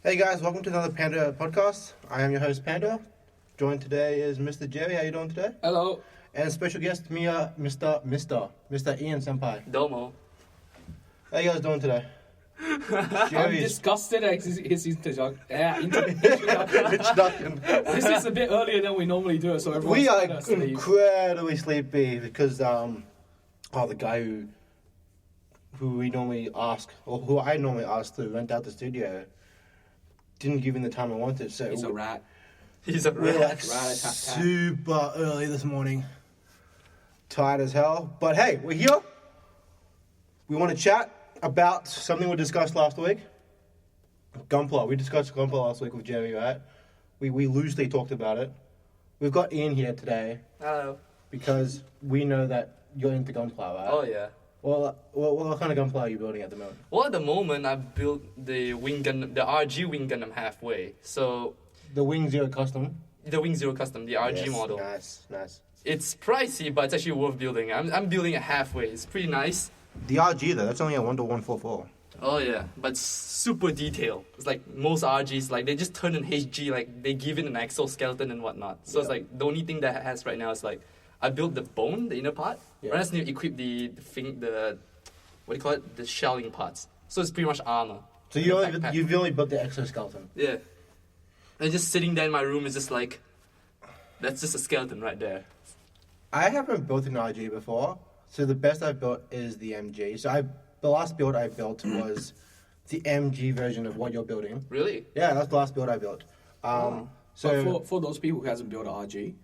Hey guys, welcome to another Panda Podcast. I am your host Panda. Joined today is Mr. Jerry. How you doing today? Hello. And special guest Mr. Ian Senpai. Domo. How you guys doing today? I'm disgusted at his introduction. Introduction. This is a bit earlier than we normally do it, so everyone's We are kind of asleep. incredibly sleepy because the guy who we normally ask, or who I normally ask to rent out the studio, didn't give him the time I wanted. So He's a rat. He's a we're rat. like Rat-a-tat-tat. super early this morning. Tired as hell. But hey, we're here. We want to chat about something we discussed last week. Gunpla. We discussed Gunpla last week with Jerry, right? We loosely talked about it. We've got Ian here today Hello. because we know that you're into Gunpla, right? Oh yeah. Well, what kind of Gunpla are you building at the moment? Well, at the moment, I built the wing Gundam, the RG wing Gundam halfway. So The Wing Zero Custom. the wing zero custom, the RG Yes, model. Nice. It's pricey, but it's actually worth building. I'm building it halfway. It's pretty nice. The RG though, that's only a 1:144. Oh yeah, but it's super detailed. It's like most RGs, like they just turn an HG, like they give it an exoskeleton and whatnot. So it's Yeah. like the only thing that it has right now is like I built the bone, the inner part. Yeah. But I just need to equip the what do you call it? The shelling parts. So it's pretty much armor. So The backpack. you've only built the exoskeleton. Yeah. And just sitting there in my room is just like, that's just a skeleton right there. I haven't built an RG before, so the best I've built is the MG. So the last build I built was the MG version of what you're building. Really? Yeah, that's the last build I built. Oh. So But for those people who hasn't built an RG,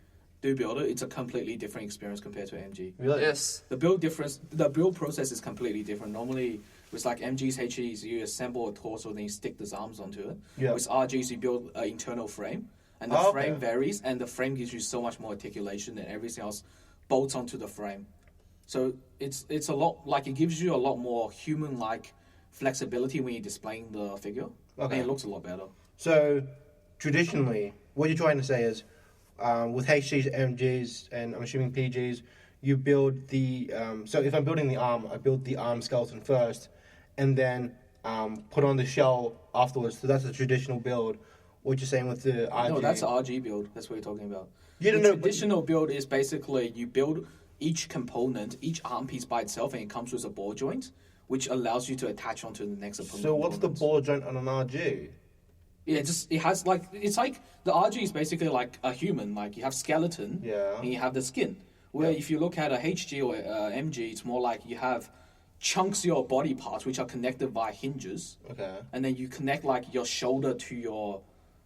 do build it. It's a completely different experience compared to MG. really, Yes. The build process is completely different. Normally, with like MGs, HGs, you assemble a torso, then you stick the arms onto it. Yeah. With RGs, you build an internal frame, and the Oh, frame okay. varies, and the frame gives you so much more articulation, and everything else bolts onto the frame. So it's a lot like it gives you a lot more human-like flexibility when you're displaying the figure, Okay. and it looks a lot better. So traditionally, what you're trying to say is, with HGs, MGs, and I'm assuming PGs, you build the. So if I'm building the arm, I build the arm skeleton first, and then put on the shell afterwards. So that's a traditional build. What you're saying with the RG? No, that's an RG build. That's what you're talking about. You don't The know, but- traditional build is basically you build each component, each arm piece by itself, and it comes with a ball joint, which allows you to attach onto the next opponent. So what's the ball joint on an RG? Yeah, it has like it's like the RG is basically like a human. Like you have skeleton, Yeah. and you have the skin. Where if you look at a HG or MG, it's more like you have chunks of your body parts which are connected by hinges, Okay. and then you connect like your shoulder to your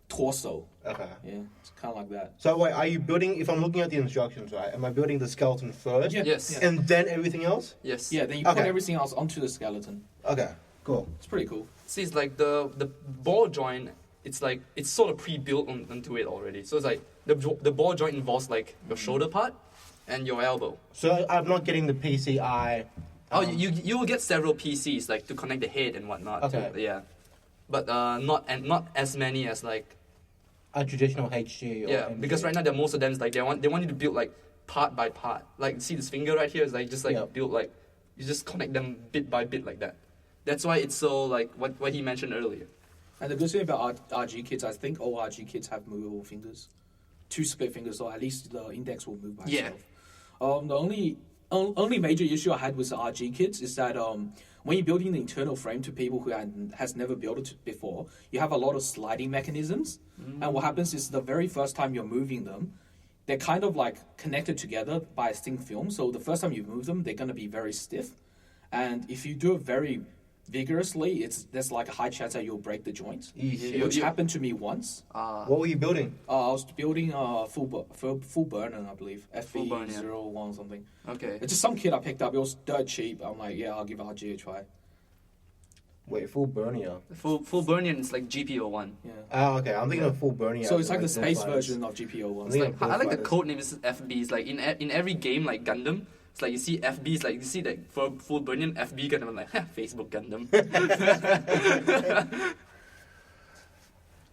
torso. Okay. Yeah, it's kind of like that. So wait, are you building? If I'm looking at the instructions, right? Am I building the skeleton first? Yeah. Yes. Yeah. And then everything else? Yes. Yeah, then you put Okay. everything else onto the skeleton. Okay. Cool. It's pretty cool. See, it's like the ball joint, it's like, it's sort of pre-built onto it already. So it's like, the ball joint involves like your shoulder part and your elbow. So I'm not getting the PCI. Oh, you will get several PCs like to connect the head and whatnot. Okay. Yeah. But not as many as like A traditional HG. Or yeah, MG. because right now most of them is like they want you to build like part by part. Like see this finger right here is like just like Yeah. build like you just connect them bit by bit like that. That's why it's so like what he mentioned earlier. And the good thing about RG kits, I think all RG kits have movable fingers. 2 split fingers, so at least the index will move by Yeah. itself. The only major issue I had with the RG kits is that when you're building the internal frame to people who has never built it before, you have a lot of sliding mechanisms. And what happens is the very first time you're moving them, they're kind of like connected together by a thin film. So the first time you move them, they're going to be very stiff. And if you do it very vigorously, there's like a high chance that you'll break the joint, Easy. which happened to me once. What were you building? I was building a full burner, I believe, Full burn, yeah. FB01 something. Okay. It's just some kit I picked up. It was dirt cheap. I'm like, yeah, I'll give RG a try. Wait, full Bernier. Full Burnian is like GPO1. Yeah. Oh, okay. I'm thinking of full Bernier. So it's like the space Gundams. version of GPO1. Yeah. Like, I like the Fighters. code name is FB. It's like in every game like Gundam, it's like you see FB, it's like you see like for full Burnian FB Gundam, I'm like Facebook Gundam.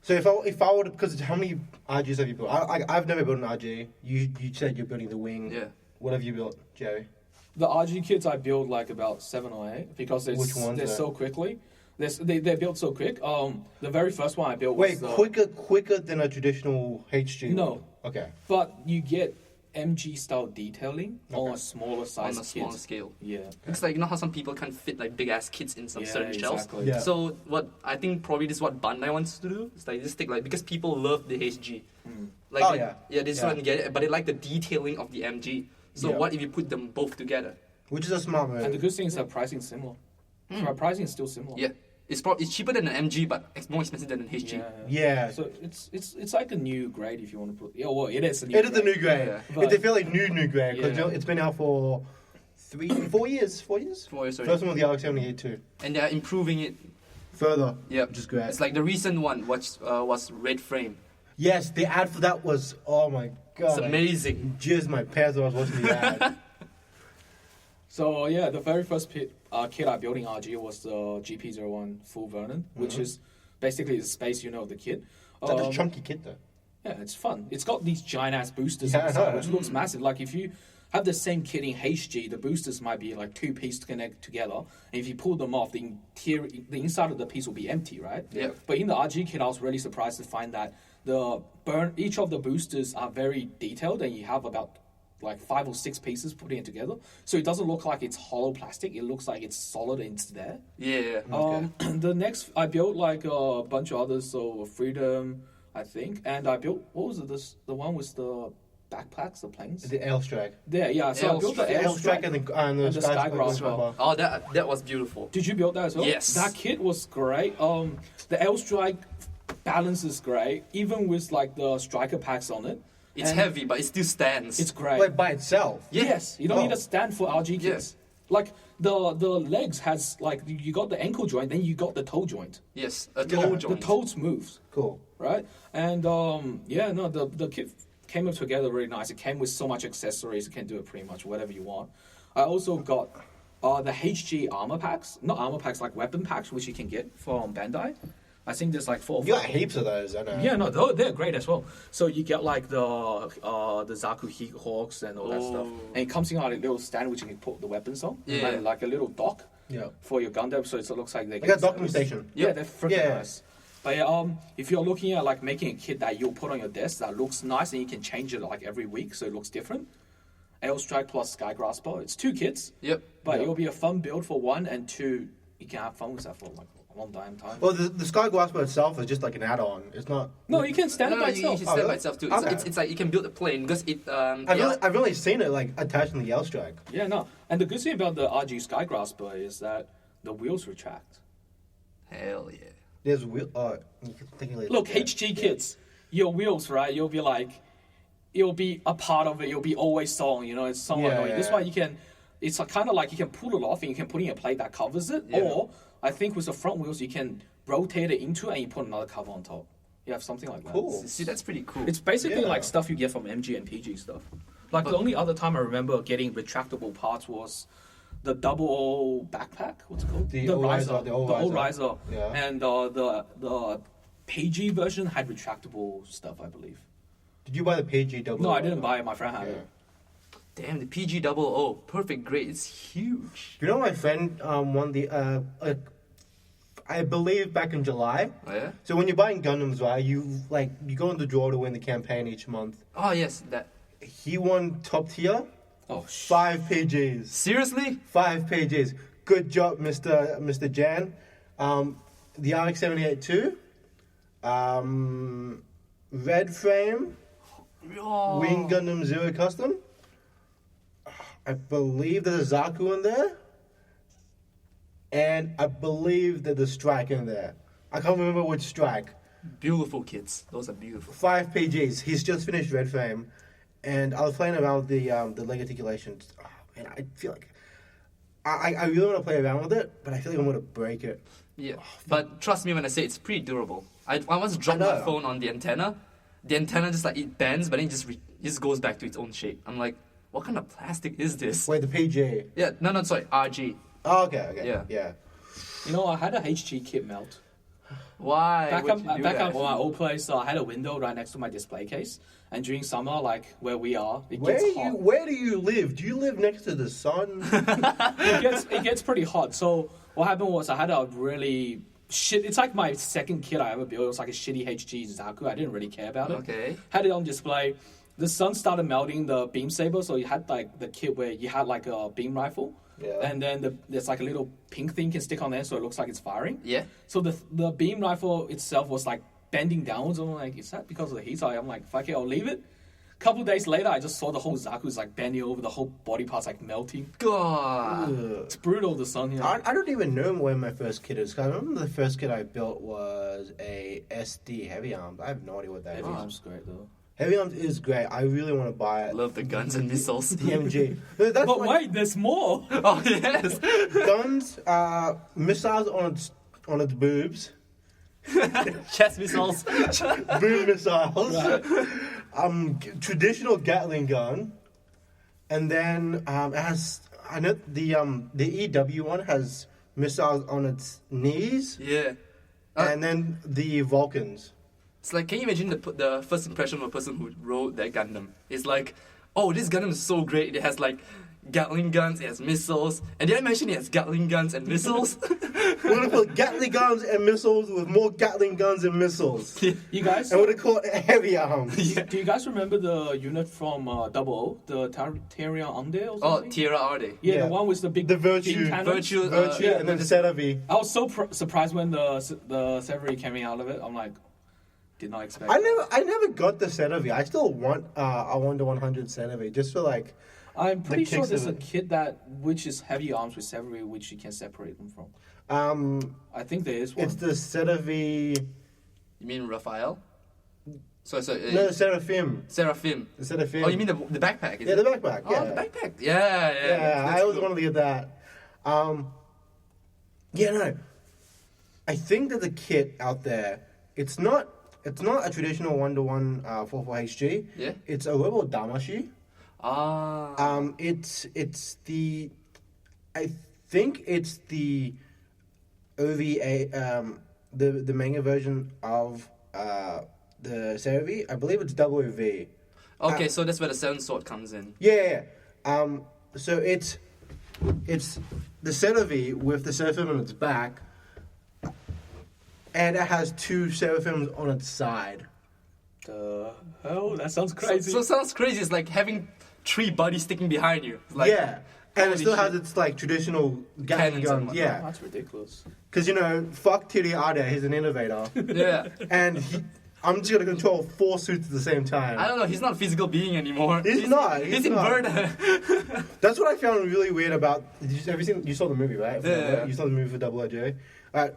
So if I would, because how many RGs have you built? I've never built an RG. You said you're building the wing. Yeah. What have you built, Jerry? The RG kits I build like about 7 or 8 because Which ones they're are- so quickly. They're built so quick. The very first one I built Wait, was quicker than a traditional HG? No. Okay. but you get MG style detailing on a smaller size on a smaller scale. Yeah. It's like, you know how some people can't fit like big ass kits in some certain shelves. Exactly. Yeah. So what I think probably this is what Bandai wants to do. It's like just take like, because people love the HG. Like Oh, they just Yeah. want to get it, but they like the detailing of the MG. So Yeah. what if you put them both together? Which is a smart move. And the good thing is that pricing is similar. So pricing is still similar. Yeah, it's cheaper than an MG, but it's more expensive than an HG. Yeah. So it's like a new grade if you want to put. Yeah, well, it is a new. It is the new grade. Yeah. But- It's a fairly new grade because Yeah. it's been out for 4 years. 4 years? 4 years, sorry. First one was the RX-78 too. And they're improving it. Further. Yeah, Which is great. It's like the recent one, which was red frame. Yes, the ad for that was, oh my god. It's amazing. Jizz my pants when I was watching the ad. So yeah, the very first kit I built in RG was the GP01 Full Vernon, which is basically the space unit of the kit. Such a chunky kit though. Yeah, it's fun. It's got these giant ass boosters Yeah, I inside, know. which looks massive. Like if you have the same kit in HG, the boosters might be like two pieces to connect together. And if you pull them off, the inside of the piece will be empty, right? Yeah. But in the RG kit, I was really surprised to find that each of the boosters are very detailed, and you have about like 5 or 6 pieces putting it together. So it doesn't look like it's hollow plastic. It looks like it's solid and it's there. Yeah. The next, I built like a bunch of others, so Freedom, I think, and I built, what was it, the one with the backpacks, the planes? The L Strike. There, yeah, so I built the The L L Strike and the Sky Grasp. Grasper. Oh, that was beautiful. Did you build that as well? Yes. That kit was great. The L Strike balance is great, even with like the striker packs on it. It's And heavy, but it still stands. It's great. Like by itself. Yeah. Yes, you don't Oh. need a stand for RG kits. Yes. Like the legs has like you got the ankle joint, then you got the toe joint. Yes, a Yeah. toe The joint. The toes moves, Cool. right? And the kit came up together really nice. It came with so much accessories. You can do it pretty much whatever you want. I also got the HG armor packs, not armor packs, like weapon packs, which you can get from Bandai. I think there's like 4 or 5. You got heaps of those, I know. Yeah, no, they're great as well. So you get like the Zaku Heat Hawks and all that stuff, and it comes in on a little stand which you can put the weapons on, Yeah. and like a little dock Yeah. for your Gundam, so it looks like they Like a docking station. Yeah, they're freaking Yeah. nice. But yeah, if you're looking at like making a kit that you'll put on your desk that looks nice and you can change it like every week so it looks different, L Strike plus Sky Grasper, it's 2 kits, Yep. but Yeah. it'll be a fun build for 1, and 2, you can have fun with that for like a long time. Well, the Sky Grasper itself is just like an add-on. It's not. No, you can stand No, it no, by you itself. can Oh, stand by really? itself too. Okay. It's like you can build a plane because it. I've really seen it like attached in the L Strike. Yeah, no. And the good thing about the RG Sky Grasper is that the wheels retract. Hell yeah. There's wheel. You can think of it. Look, Yeah. HG kits, your wheels, right? You'll be like, you'll be a part of it. You'll be always on. You know, it's somewhat Yeah, annoying. yeah, This yeah. way you can. It's kind of like you can pull it off and you can put in a plate that covers it, Yeah. or I think with the front wheels you can rotate it into it and you put another cover on top. You have something like that. Cool. See, that's pretty cool. It's basically Yeah. like stuff you get from MG and PG stuff. Like the only other time I remember getting retractable parts was the double O backpack. What's it called? The O-Riser, the O-Riser. O-Riser. Yeah. And the PG version had retractable stuff, I believe. Did you buy the PG double? No, I didn't buy it. My friend had Yeah. it. Damn, the PG00, perfect grade. It's huge. You know, my friend won the. I believe back in July. Oh yeah. So when you're buying Gundams, right, you go in the draw to win the campaign each month. Oh yes, that. He won top tier, Oh, 5 PGs. Seriously? 5 PGs. Good job, Mr. Jan. The RX-78 too. Red frame. Oh. Wing Gundam Zero Custom. I believe there's a Zaku in there. And I believe there's a Strike in there. I can't remember which Strike. Beautiful kids. Those are beautiful. 5 PGs. He's just finished Red Frame. And I was playing around with the leg articulations. Oh, and I feel like... I really want to play around with it, but I feel like I'm going to break it. Yeah, but trust me when I say it's pretty durable. I once dropped I know. my phone on the antenna. The antenna just like it bends, but then it just goes back to its own shape. I'm like, what kind of plastic is this? Wait, the PG. Yeah, no, sorry, RG. Oh, okay. Yeah. you know, I had a HG kit melt. Why? Back would up, you do back that? up my old place, I had a window right next to my display case. And during summer, like where we are, it Where gets hot. where do you live? Do you live next to the sun? It gets pretty hot. So what happened was I had a really shit. It's like my second kit I ever built. It was like a shitty HG Zaku. I didn't really care about it. Okay. Had it on display. The sun started melting the beam saber, so you had like the kit where you had like a beam rifle. Yeah. And then there's like a little pink thing you can stick on there, so it looks like it's firing. Yeah. So the beam rifle itself was like bending downwards. I'm like, is that because of the heat? So I'm like, fuck it, I'll leave it. Couple days later, I just saw the whole Zaku's like bending over, the whole body part's like melting. God. It's brutal, the sun here. I don't even know where my first kit is. 'Cause I remember the first kit I built was a SD Heavy Arms. I have no idea what that is. Heavy Arms great though. Heavy Arms is great. I really want to buy it. Love the guns and missiles. The MG. That's But my- wait, there's more. Oh yes. guns, missiles on its boobs, Chest missiles. boob missiles, Right. traditional Gatling gun, and then it has. I know the EW one has missiles on its knees, Yeah. and then the Vulcans. It's like, can you imagine the first impression of a person who rode that Gundam? It's like, oh, this Gundam is so great. It has like Gatling guns, it has missiles. And did I mention it has Gatling guns and missiles? We're gonna put Gatling guns and missiles with more Gatling guns and missiles, You guys, and we're gonna call it Heavy Arms. do you guys remember the unit from Double O, the Terrier Unde or Oh, something? Tierra Arde. Yeah, Yeah. the one with the big The Virtue. beam cannon. Virtue. Virtue, and then Cetavi. I was so surprised when the Severy came out of it. I'm like, did not expect. I never got the Cetavi. I still want a 1-100 Cetavi just for like. I'm pretty sure kicks there's of a it. kit which is heavy arms with Severy, which you can separate them from. I think there is one. It's the Cetavi. You mean Raphael? So No, the Seraphim. Seraphim. The Seraphim. Oh, you mean the backpack? Is Yeah, it? the backpack. Yeah. Oh, the backpack. Yeah. Yeah, That's I always cool. wanted to get that. Yeah, no. I think that the kit out there, it's not a traditional 1-to-1 44HG. Yeah. It's a Rebel Damashi. Ah. It's the, I think it's the OVA, the manga version of the Serevi. I believe it's WV. Okay, so that's where the seven sword comes in. Yeah. So it's the Serevi with the Seraphim on its back, and it has two Seraphims on its side. The hell? That sounds crazy. So it sounds crazy. It's like having 3 buddies sticking behind you. It's like, Yeah. And it holy still has shit. its like traditional Cannons Gatling and guns. whatnot. Yeah. That's ridiculous. Because, fuck Tiri Ade, he's an innovator. Yeah. And I'm just going to control 4 suits at the same time. I don't know. He's not a physical being anymore. He's not, He's he's not. inverted. That's what I found really weird about. You saw the movie, right? Yeah. You saw the movie for Double OJ.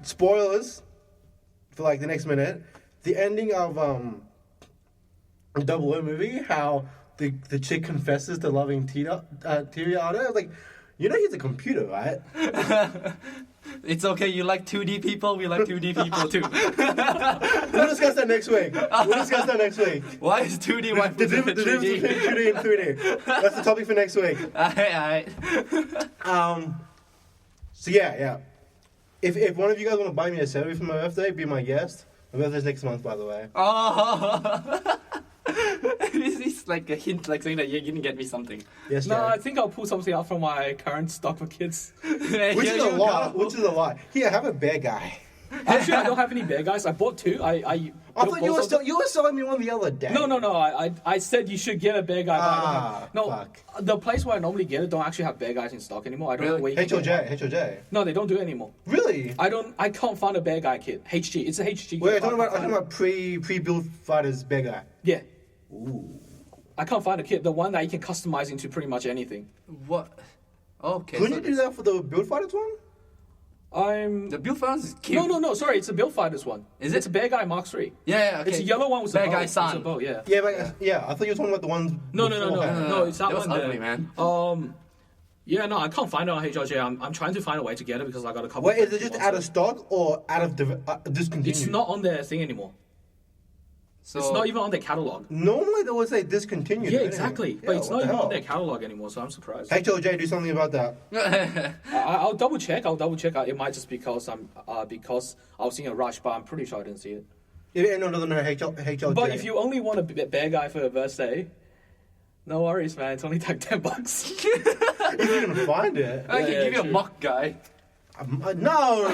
Spoilers for like the next minute. The ending of the Double O movie, how the chick confesses to loving Tiri Ade. I was like, he's a computer, right? It's okay. You like 2D people. We like 2D people too. We'll discuss that next week. Why is 2D why The difference between 2D and 3D. That's the topic for next week. Alright. So yeah. If one of you guys want to buy me a Serevi for my birthday, be my guest. My birthday's next month, by the way. Oh. It's like a hint, like saying that you're gonna get me something. Yes, No, Jay. I think I'll pull something out from my current stock of kids. Which is a lot. Here, have a bear guy. Actually, I don't have any bear guys. I bought 2. I thought you were selling me one the other day. No. I said you should get a bear guy. But I don't have, no, fuck. the place where I normally get it don't actually have bear guys in stock anymore. I don't know where you can get one. HOJ. No, they don't do it anymore. Really? I can't find a bear guy kit. HG. It's a HG. Wait, kit. I'm talking about pre-built fighters bear guy. Yeah. Ooh. I can't find a kit. The one that you can customize into pretty much anything. What? Okay. Couldn't so you do that for the build fighters one? The build fans is cute. No. Sorry, it's a build fighters one. Is it? It's a bear guy Mark 3. Yeah. Okay. It's a yellow one with Bear a bow. guy With san. a bow, yeah. Yeah, but yeah. I thought you were talking about the ones. No. beforehand. No, it's that was one ugly, there. man. Yeah, no, I can't find it on HRJ. I'm trying to find a way to get it because I got a couple. Wait, is it friends just who out wants of stock or out of discontinued? It's not on their thing anymore. So It's not even on their catalog. Normally they would say discontinued. Yeah, anyway. exactly. Yeah, But it's what not the even on hell? their catalog anymore, so I'm surprised. HOJ, do something about that. I'll double check. It might just because because I was seeing a rush, but I'm pretty sure I didn't see it. If anyone doesn't know HOJ. But if you only want a bear guy for a birthday, no worries, man. It's only like $10. if you can find it. I can Yeah, give you a true. mock guy. No!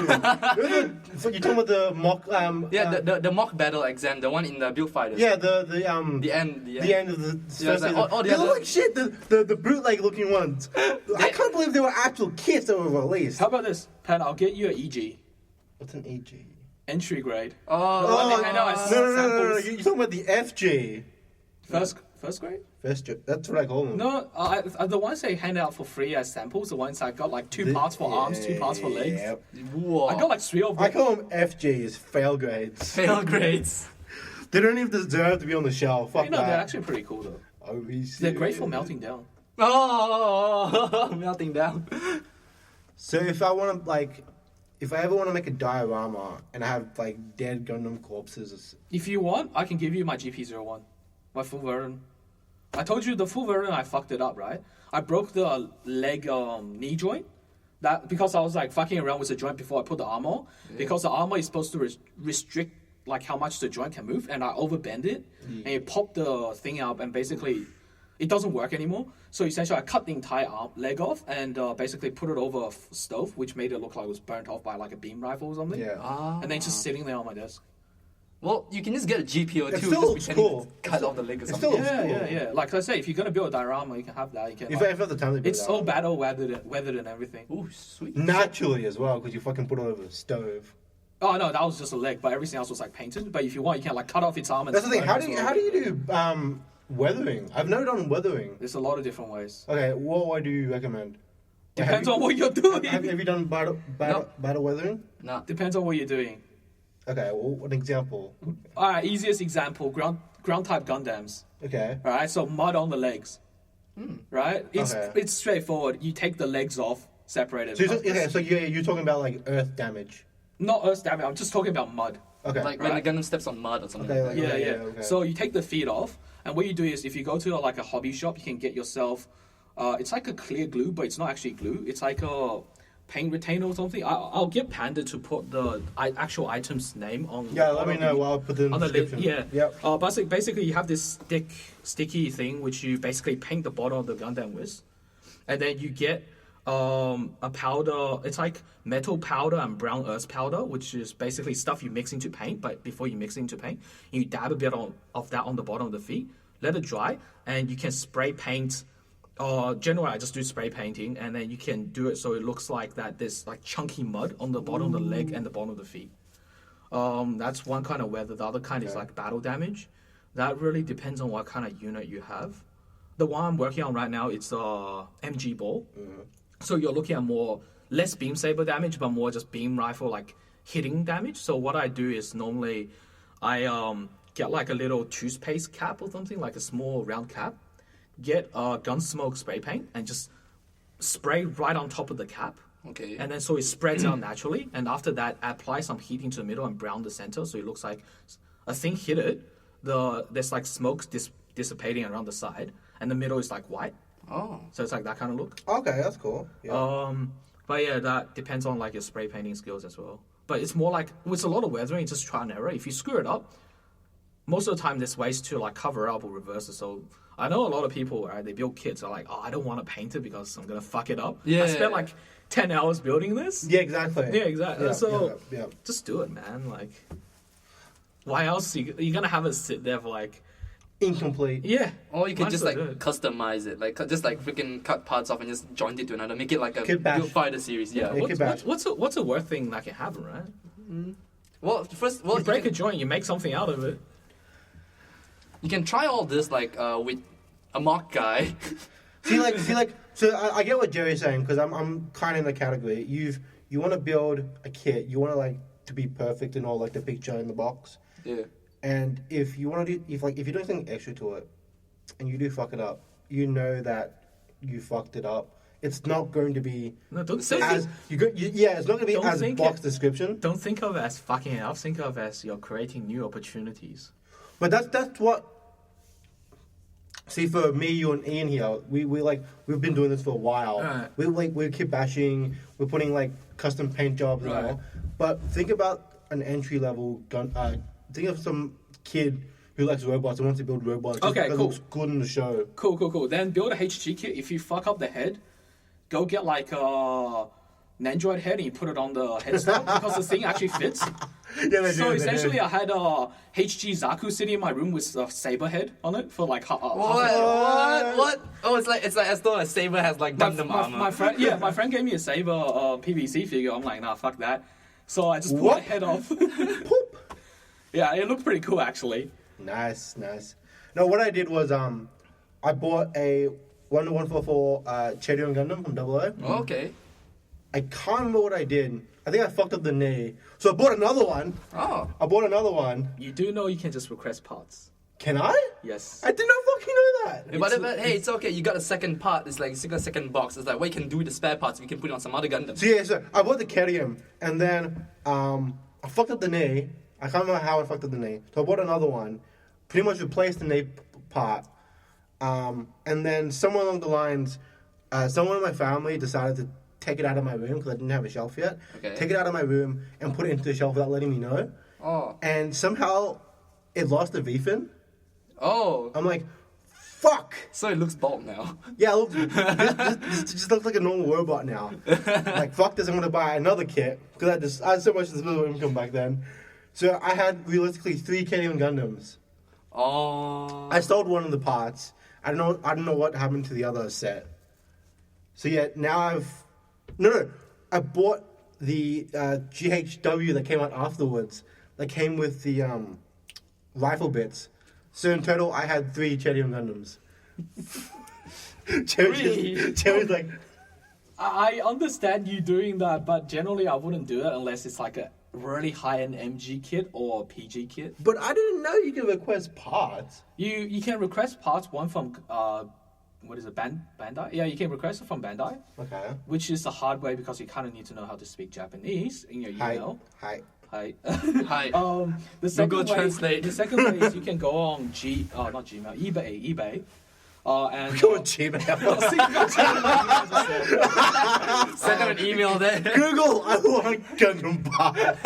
So you're talking about the mock... the mock battle exam, the one in the Build Fighters. Yeah, the end. the end of the Yeah, first like, season. all the They other- look like shit, the bootleg looking ones. I can't believe they were actual kits that were released. How about this, Pan? I'll get you an EG, What's an EG? entry grade. Oh, I know, I see. No. Samples. You're talking about the FG. First grade? That's what I call them. No, the ones they hand out for free as samples. The ones I got like two parts for arms, 2 parts for legs. Yeah. Whoa. I got like 3 of them. I call them FGs, fail grades. fail grades. They don't even deserve to be on the shelf. Fuck You know, that. they're actually pretty cool though. OBC. They're great for melting down. Oh, melting down. So if I want to if I ever want to make a diorama and I have like dead Gundam corpses, If you want, I can give you my GP01, my full version. I told you the full version, I fucked it up, right? I broke the leg knee joint. That because I was like fucking around with the joint before I put the armor. Yeah. Because the armor is supposed to restrict like how much the joint can move, and I overbend it, and it popped the thing out, and basically it doesn't work anymore. So essentially, I cut the entire leg off and basically put it over a stove, which made it look like it was burnt off by like a beam rifle or something. yeah. And then it's just sitting there on my desk. Well, you can just get a GPO It too. still Just looks pretending cool. to cut off the leg or It something. still looks Yeah. cool. Like I say, if you're gonna build a diorama, you can have that. You can. If I have the time to build It's that. all battle weathered and everything. Ooh, sweet. Naturally as well, because you fucking put it over the stove. Oh no, that was just a leg, but everything else was like painted. But if you want, you can like cut off its arm. And That's the thing. burn How as do you well. how do you do weathering? I've never done weathering. There's a lot of different ways. Okay, what way do you recommend? Depends on what you're doing. Have you done battle weathering? Nah. Depends on what you're doing. Okay, well, an example. All right, easiest example: ground type Gundams. Okay. All right, so mud on the legs. Right? Okay. It's straightforward. You take the legs off, separate it. So you're talking about like earth damage. Not earth damage. I'm just talking about mud. Okay. Like when the Gundam steps on mud or something. Okay, like- Yeah, Okay, yeah. okay. So you take the feet off, and what you do is, if you go to like a hobby shop, you can get yourself. It's like a clear glue, but it's not actually glue. It's like a paint retainer or something. I'll get Panda to put the actual item's name on. Yeah, let on me the- know while I put it in on the the lid, description. yeah. Yep. Basically, you have this sticky thing which you basically paint the bottom of the Gundam with, and then you get a powder. It's like metal powder and brown earth powder, which is basically stuff you mix into paint. But before you mix it into paint, you dab a bit of that on the bottom of the feet, let it dry, and you can spray paint. Generally, I just do spray painting, and then you can do it so it looks like that. There's like chunky mud on the bottom of the leg and the bottom of the feet. That's one kind of weather. The other kind is like battle damage. That really depends on what kind of unit you have. The one I'm working on right now, it's MG ball. So you're looking at less beam saber damage, but more just beam rifle like hitting damage. So what I do is normally I get like a little toothpaste cap or something, like a small round cap. Get Gunsmoke spray paint and just spray right on top of the cap. Okay. And then so it spreads out naturally. And after that, apply some heat into the middle and brown the center, so it looks like a thing hit it. There's like smoke dissipating around the side, and the middle is like white. Oh. So it's like that kind of look. Okay, that's cool. Yeah. But yeah, that depends on like your spray painting skills as well. But it's more like with a lot of weathering, it's just trial and error. If you screw it up, most of the time there's ways to like cover it up or reverse it. So I know a lot of people, right, they build kits, are like, oh, I don't want to paint it because I'm gonna fuck it up. Yeah. I spent like 10 hours building this. Yeah, exactly. Yeah, exactly. Yeah, So yeah. just do it, man. Like, why else you're gonna have it sit there for like, Incomplete. yeah. Or you can Might just as like well do it. customize it, like just like freaking cut parts off and just joint it to another, make it like a Kid bash. Build Fighter series. Yeah. Yeah. What's a worst thing that can happen, right? Well, You break you a joint, you make something out of it. can try all this like with a mock guy. So I get what Jerry's saying because I'm kind of in the category. You want to build a kit, you want to like to be perfect in all like the picture in the box. Yeah. And if you want to do if you're doing something extra to it, and you do fuck it up, you know that you fucked it up. It's not going to be No, don't say as it's not going to be Don't as think box it- description. Don't think of it as fucking it up. Think of it as you're creating new opportunities. But that's what. See, for me, you and Ian here, we've been doing this for a while. Right. We keep bashing. We're putting like custom paint jobs and Right. all. But think about an entry level gun. Think of some kid who likes robots and wants to build robots. just Okay, because cool. It looks good in the show. Cool. Then build a HG kit. If you fuck up the head, go get like Nandroid head and you put it on the headstock because the thing actually fits. Yeah, they So do, essentially, I had a HG Zaku sitting in my room with a saber head on it for like half an hour. What? Oh, it's like as though a saber has like Gundam armor. My friend gave me a saber PVC figure. I'm like, nah, fuck that. So I just pulled the head off. Poop. Yeah, it looked pretty cool actually. Nice. No, what I did was I bought a 144 Cheerion Gundam from Double O. Oh, okay. I can't remember what I did. I think I fucked up the knee. So I bought another one. Oh. You do know you can just request parts. Can I? Yes. I did not fucking know that. But hey, it's okay. You got a second part. It's like a second box. It's like what you can do with the spare parts. We can put it on some other Gundam. So I bought the Cheerion, and then I fucked up the knee. I can't remember how I fucked up the knee. So I bought another one. Pretty much replaced the knee part. And then somewhere along the lines, someone in my family decided to take it out of my room because I didn't have a shelf yet. Okay. Take it out of my room and put it into the shelf without letting me know. Oh. And somehow it lost the V-fin. Oh. I'm like, fuck. So it looks bald now. Yeah, look, this just looks like a normal robot now. Like, fuck this, I'm going to buy another kit. Because I had so much disposable income back then. So I had realistically 3 Cheerion Gundams. Oh. I sold one of the parts. I don't know what happened to the other set. So yeah, now I bought the GHW that came out afterwards. That came with the rifle bits. So in total, I had 3 Cheerion Gundams. Cherry's like, I understand you doing that, but generally I wouldn't do it unless it's like a really high-end MG kit or PG kit. but I didn't know you could request parts. You can request parts, one from what is it, Bandai? Yeah, you can request it from Bandai, Okay. which is the hard way because you kind of need to know how to speak Japanese in your email. Hi. Hi. Hi. The second Google way, Translate. The second way is you can go on not Gmail, eBay. And Go on Gmail. Send them an email there. Google, I want Gundam parts.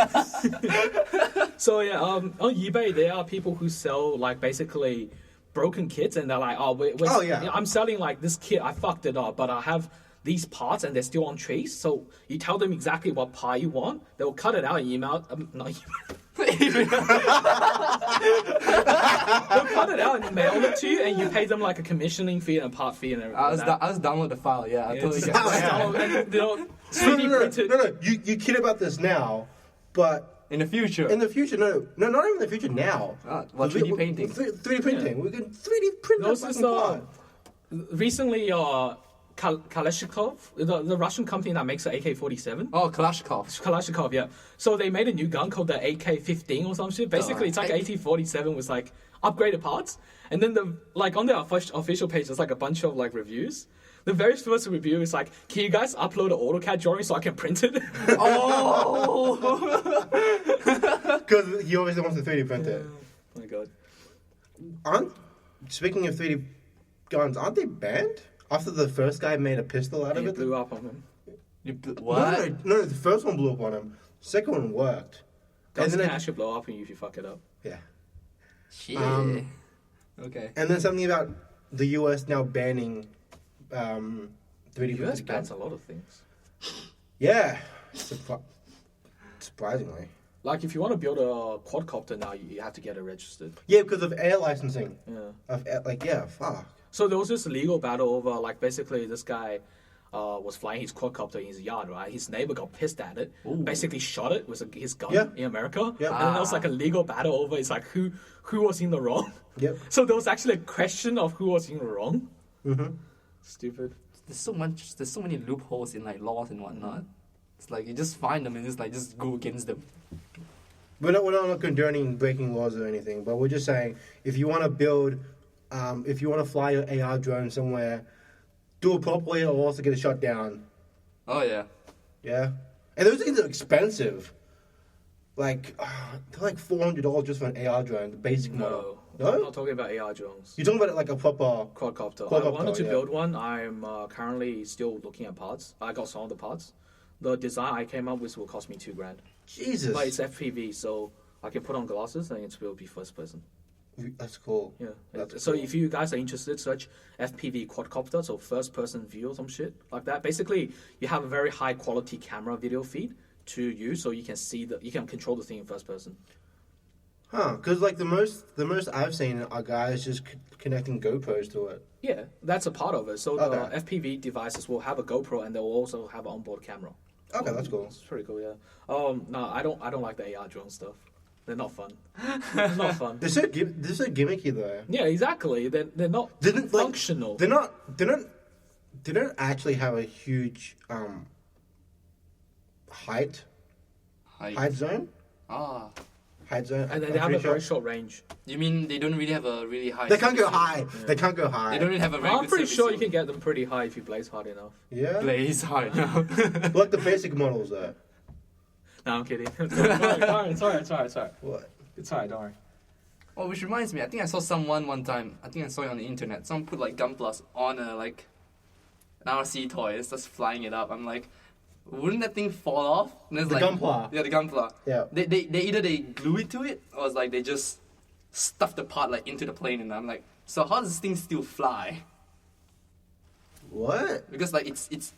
So yeah, on eBay there are people who sell like basically broken kits, and they're like, I'm selling like this kit, I fucked it up, but I have these parts and they're still on trace. So you tell them exactly what part you want, they'll cut it out and email. They'll cut it out and mail it to you, and you pay them like a commissioning fee and a part fee and everything. I'll just download the file. Yeah, I totally get it. They'll 3D printed. No. You kid about this now, but In the future. in the future, no, not even in the future now. What 3D painting? 3D printing. We can 3D print that Those fucking is part. recently Kalashnikov, the Russian company that makes the AK-47. Oh, Kalashnikov. Kalashnikov, yeah. So they made a new gun called the AK-15 or some shit. Basically, it's like AK-47 with like upgraded parts. And then on their official page, there's like a bunch of like reviews. The very first review is like, can you guys upload an AutoCAD drawing so I can print it? Oh. Because he obviously wants to 3D print it. Oh my god. Speaking of 3D guns, aren't they banned? After the first guy made a pistol out of It it? blew up on them. What? No, the first one blew up on him. The second one worked. Guns And can then actually blow up on you if you fuck it up. yeah. Shit. Okay. And then something about the US now banning 3D The US printed bans guns. a lot of things. Yeah. Surprisingly. Like if you want to build a quadcopter now, you have to get it registered. Yeah, because of air licensing. Yeah. Fuck. So there was this legal battle over, like, basically this guy was flying his quadcopter in his yard, right? His neighbor got pissed at it, basically shot it with his gun in America. Yeah. And then there was like a legal battle over, it's like who was in the wrong. Yep. So there was actually a question of who was in the wrong. Mm-hmm. Stupid. There's so many loopholes in like laws and whatnot. It's like you just find them and just go against them. We're not condoning breaking laws or anything, but we're just saying if you want to build, if you want to fly your AR drone somewhere, do it properly or also get it shot down. Oh yeah. Yeah. And those things are expensive. Like, they're like $400 just for an AR drone, the basic model. No? I'm not talking about AR drones. You're talking about it like a proper Quadcopter. I Quadcopter, wanted to yeah. build one. I'm currently still looking at parts. I got some of the parts. The design I came up with will cost me $2,000. Jesus. But it's FPV, so I can put on glasses and it will be first person. That's cool. Yeah. That's So cool. if you guys are interested, search FPV quadcopter, so first-person view or some shit like that. Basically, you have a very high-quality camera video feed to use, so you can you can control the thing in first person. Huh? Because like the most I've seen are guys just connecting GoPros to it. Yeah, that's a part of it. So the Okay. FPV devices will have a GoPro and they will also have an onboard camera. Okay, that's cool. It's pretty cool, yeah. No, I don't like the AR drone stuff. They're not fun. They're not fun. They're so gimmicky though. Yeah, exactly. They're not Didn't, like, functional. They don't actually have a huge height zone. Ah. Height zone. And then I'm they have a pretty very sure. short range. You mean they don't really have a really high... They can't go service high. yield? They can't go high. They don't really have a very I'm good pretty service sure you yield. can get them pretty high if you blaze hard enough. Yeah. Blaze high now. Like the basic models though. No, I'm kidding. Sorry. What? It's alright, don't worry. Oh, which reminds me, I think I saw someone one time, I think I saw it on the internet, someone put like Gunpla on a like an RC toy, it's just flying it up. I'm like, wouldn't that thing fall off? And it's The like, Gunpla. Yeah, the Gunpla. Yeah. They either they glue it to it, or it's like they just stuff the part like into the plane, and I'm like, so how does this thing still fly? What? Because like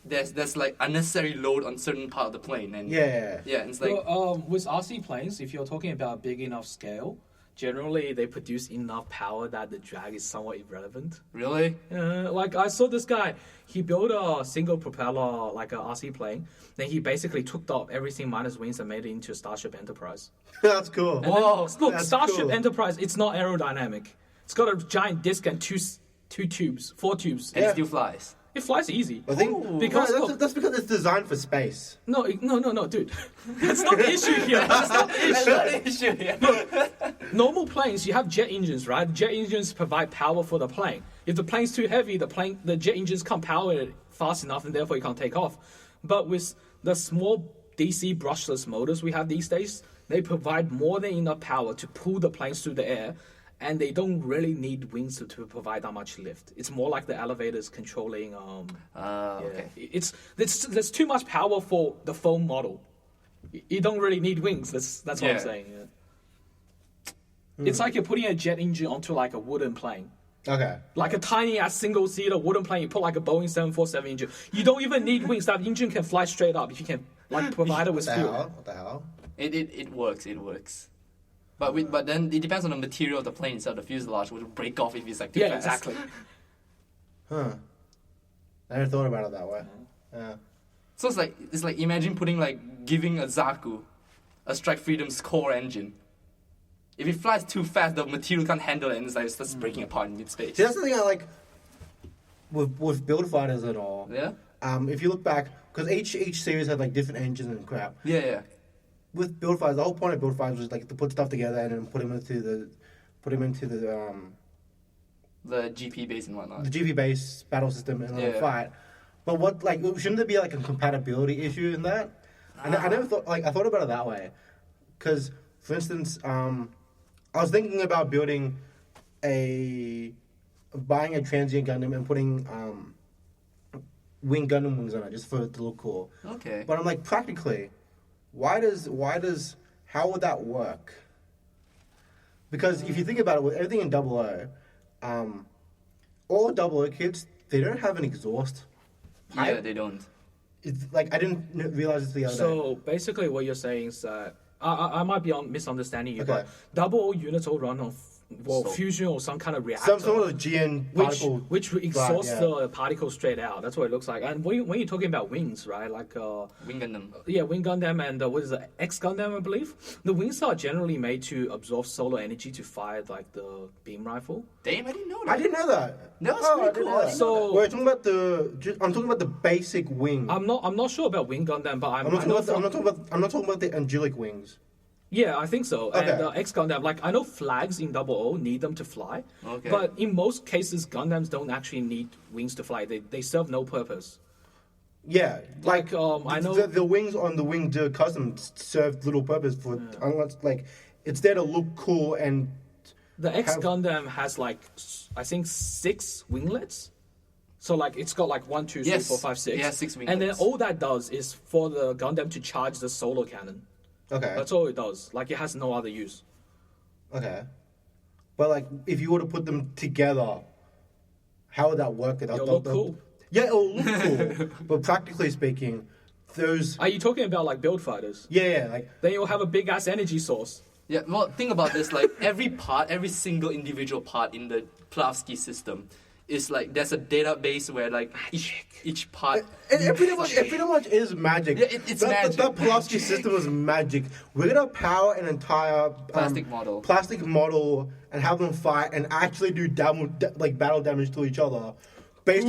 there's like unnecessary load on certain part of the plane, and Yeah. yeah, it's like Well, with RC planes, if you're talking about big enough scale, generally they produce enough power that the drag is somewhat irrelevant. really. Like I saw this guy, he built a single propeller, like a RC plane. Then he basically took off everything minus wings and made it into a Starship Enterprise. That's cool. And then, Whoa, look, that's Starship cool. Enterprise, it's not aerodynamic. It's got a giant disc and four tubes. And Yeah. it still flies. It flies easy. I think Because no, look, that's because it's designed for space. no, dude. That's not the issue here. That's not the That's issue. not the issue here. Normal planes, you have jet engines, right? Jet engines provide power for the plane. If the plane's too heavy, the jet engines can't power it fast enough, and therefore it can't take off. But with the small DC brushless motors we have these days, they provide more than enough power to pull the planes through the air, and they don't really need wings to provide that much lift. It's more like the elevators controlling. Okay. There's too much power for the foam model. You don't really need wings. That's what I'm Yeah. saying. Yeah. It's like you're putting a jet engine onto like a wooden plane. Okay. Like a tiny ass single seater wooden plane, you put like a Boeing 747 engine. You don't even need wings. That engine can fly straight up if you can like provide it with What the fuel. hell? What the hell? It works. But then it depends on the material of the plane itself. The fuselage will break off if it's like too Yeah, fast. exactly. Huh. I never thought about it that way. Yeah. So it's like imagine putting like giving a Zaku a Strike Freedom's core engine. If it flies too fast, the material can't handle it, and it's like it starts breaking apart in mid-space. See, that's the thing I like with build fighters and all. Yeah. If you look back, because each series had like different engines and crap. Yeah. With build fighters, the whole point of build fighters was like to put stuff together and then put them into the The GP base and whatnot. the GP base battle system and then Yeah. fight. But what like shouldn't there be like a compatibility issue in that? I never thought I thought about it that way, because for instance, I was thinking about buying a transient Gundam and putting wing Gundam wings on it just for it to look cool. Okay. But I'm like, practically, how would that work? Because if you think about it, with everything in 00, all 00 kits, they don't have an exhaust pipe. Yeah, they don't. It's like, I didn't realize this the other day. So basically, what you're saying is that I might be misunderstanding you, Okay. but double units all run on So- fusion or some kind of reactor. Some sort of GN particle. Which exhausts yeah. the particles straight out. That's what it looks like. And when you're talking about wings, right? Like Wing Gundam. yeah, Wing Gundam and what is it, X Gundam, I believe. The wings are generally made to absorb solar energy to fire like the beam rifle. Damn, I didn't know that. I didn't know that. That was I pretty didn't cool. know I that. didn't know So- We're talking about I'm talking about the basic wing. I'm not sure about Wing Gundam, but I'm not talking about the angelic wings. yeah, I think so. Okay. And X Gundam, like I know flags in 00 need them to fly, Okay. but in most cases Gundams don't actually need wings to fly. They serve no purpose. Yeah, Like I know the wings on the Wing De Custom serve little purpose for unless like it's there to look cool and the X have- Gundam has like I think 6 winglets. So like it's got like 1, 2, 3, Yes. 4, 5, 6. Yeah, 6 And then winglets. all that does is for the Gundam to charge the solar cannon. okay. That's all it does. Like it has no other use. Okay. But like, if you were to put them together, how would that work? It'll look cool. Yeah, it'll look cool. But practically speaking, those. Are you talking about like build fighters? Yeah, like. Then you'll have a big ass energy source. Yeah, well, think about this. Like, every single individual part in the Plavsky system is like, there's a database where like each part. It pretty much is magic. Yeah, it's magic. That Pulaski system is magic. We're gonna power an entire Plastic model and have them fight and actually do battle damage to each other, based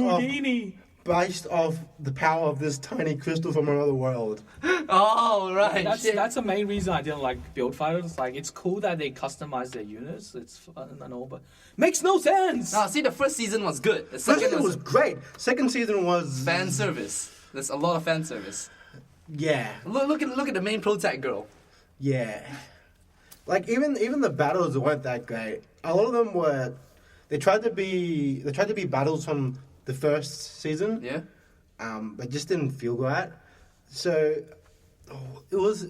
off the power of this tiny crystal from another world. Oh, right. That's the main reason I didn't like build fighters. Like, it's cool that they customize their units. It's fun and all, but makes no sense. Now, see, the first season was good. The First season was great. Second season was fan service. There's a lot of fan service. Yeah. Look at the main protag girl. Yeah. Like even the battles weren't that great. A lot of them were. They tried to be battles from the first season. Yeah. But just didn't feel right. So it was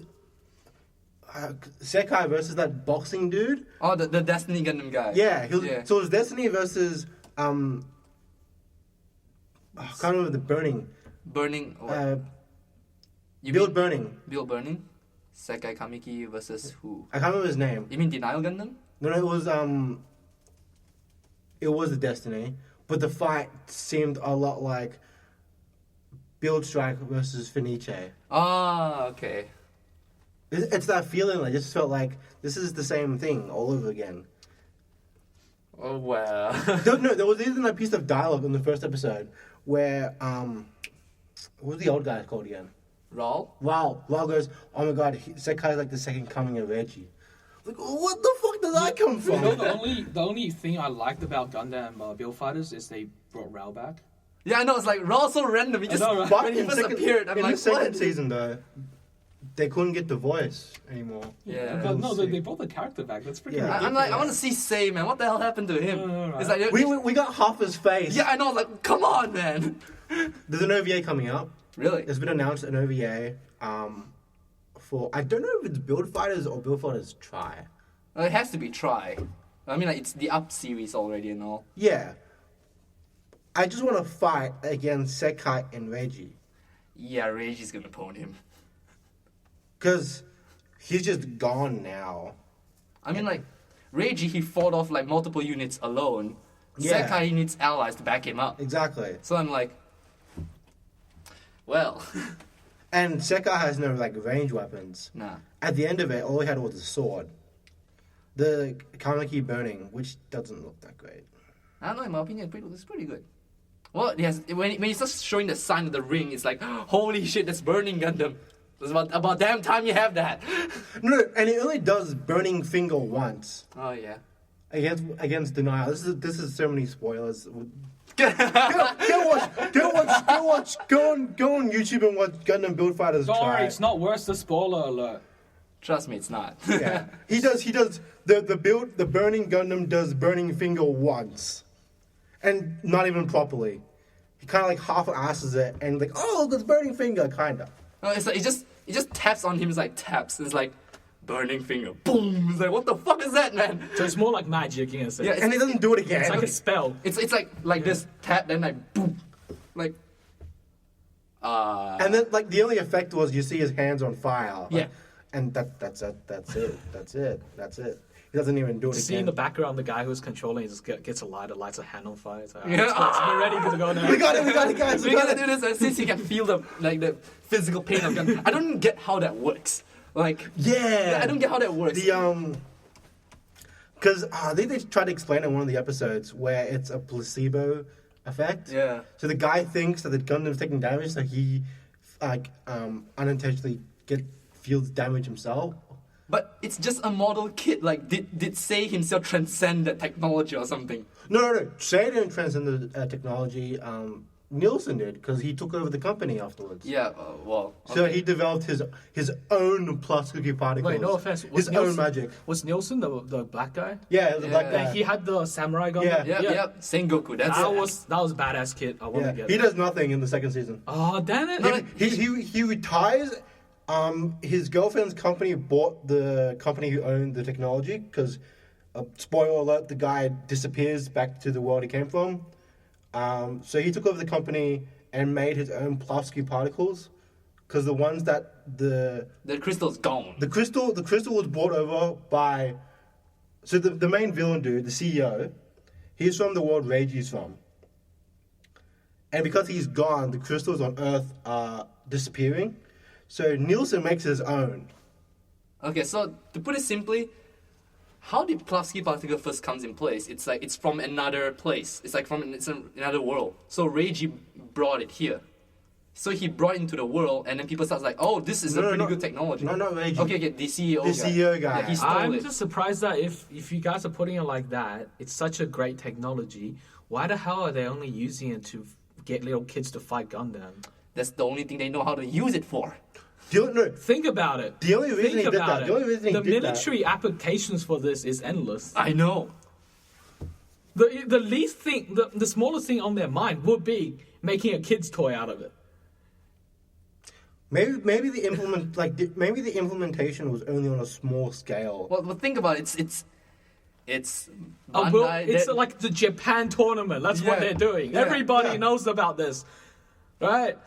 Sekai versus that boxing dude. Oh, the Destiny Gundam guy. Yeah. So it was Destiny versus I can't remember the Burning. Burning. Build Burning. Build Burning. Sekai Kamiki versus who? I can't remember his name. You mean Denial Gundam? No, it was the Destiny, but the fight seemed a lot like Build Strike versus Fenice. Ah, okay. It's that feeling. I just felt like this is the same thing all over again. Oh well. No, there was even a piece of dialogue in the first episode where what was the old guy called again? Raul? Raul goes, "Oh my God, Sekai is like the second coming of Reggie." Like, what the fuck did that come from? You know, the only thing I liked about Gundam Build Fighters is they brought Raul back. Yeah, I know, it's like Raul's so random. He just when he first appeared, I'm in like, the second what? season though, they couldn't get the voice anymore. Yeah. But no, they brought the character back. That's pretty ridiculous. I'm like, I want to see Say, man. What the hell happened to him? Right. It's like We got half his face. yeah, I know. Like, come on, man. There's an OVA coming out. Really? It's been announced an OVA for I don't know if it's Build Fighters or Build Fighters Try. Well, it has to be Try. I mean, like, it's the Up series already and all. Yeah. I just want to fight against Sekai and Reggie. Yeah, Reggie's gonna pwn him. Because he's just gone now. I mean, like, Reggie, he fought off, like, multiple units alone. Yeah. Sekai, he needs allies to back him up. Exactly. So I'm like, well. And Sekai has no, like, range weapons. Nah. At the end of it, all he had was a sword. The Kamiki Burning, which doesn't look that great. I don't know, in my opinion, it's pretty good. Well, yes, when he starts showing the sign of the ring, it's like, holy shit, that's Burning Gundam. It's about damn time you have that. No, and it only does Burning Finger once. Oh, yeah. Against Denial. This is so many spoilers. Go on YouTube and watch Gundam Build Fighters. Don't worry, Try. it's not worse. The spoiler alert. Trust me, it's not. Yeah, he does the Burning Gundam does Burning Finger once, and not even properly. He kind of like half-asses it and like, oh, look, it's Burning Finger, kind of. No, it's like it just taps on him. It's like taps. It's like Burning Finger. Boom. It's like, what the fuck is that, man? So it's more like magic, you know. Yeah, And he doesn't do it again. It's like a spell. It's like this tap, then like boom, like. And then like the only effect was you see his hands on fire. Yeah. And that's it. He doesn't even do it See again. in the background, the guy who's controlling it just gets a lighter, lights a hand on fire. It's like, Yeah. we're ready to go now. We got it, guys. We gotta do this since he can feel the physical pain of gun. I don't get how that works. Like, Yeah. I don't get how that works. Because they tried to explain in one of the episodes where it's a placebo effect. Yeah. So the guy thinks that the Gundam's taking damage, so he unintentionally feels damage himself. But it's just a model kit. Like, did Sei himself transcend that technology or something? No. Sei didn't transcend the technology. Nielsen did, because he took over the company afterwards. Yeah. Well. So okay. he developed his own plus cookie particles. Wait, no offense. His own magic. Was Nielsen the black guy? Yeah, the black guy. He had the samurai gun. Yeah. Yep. Sengoku. That's That it. was badass kit. I want to get. He that. does nothing in the second season. Oh damn it! He retires. His girlfriend's company bought the company who owned the technology because Spoiler alert: the guy disappears back to the world he came from. So he took over the company and made his own Plavsky particles, because the ones that the crystal's gone. The crystal was brought over by. So the main villain dude, the CEO, he's from the world Reiji's from. And because he's gone, the crystals on Earth are disappearing. So Nielsen makes his own. Okay, so to put it simply, how did Plavsky particle first comes in place? It's like it's from another place. It's like another world. So Reiji brought it here. So he brought it into the world, and then people start like, oh, this is a pretty good technology. No, not Reiji. Okay, the CEO The guy. CEO guy. Yeah, he stole I'm it. just surprised that if you guys are putting it like that, it's such a great technology. Why the hell are they only using it to get little kids to fight Gundam? That's the only thing they know how to use it for. Think about it. The only reason he did that. The only reason he the did that. military applications for this is endless. I know. The least thing, the smallest thing on their mind would be making a kid's toy out of it. Maybe the implementation was only on a small scale. Well, think about it. It's It's like the Japan tournament. That's what Yeah. they're doing. Yeah. Everybody Yeah. knows about this, right?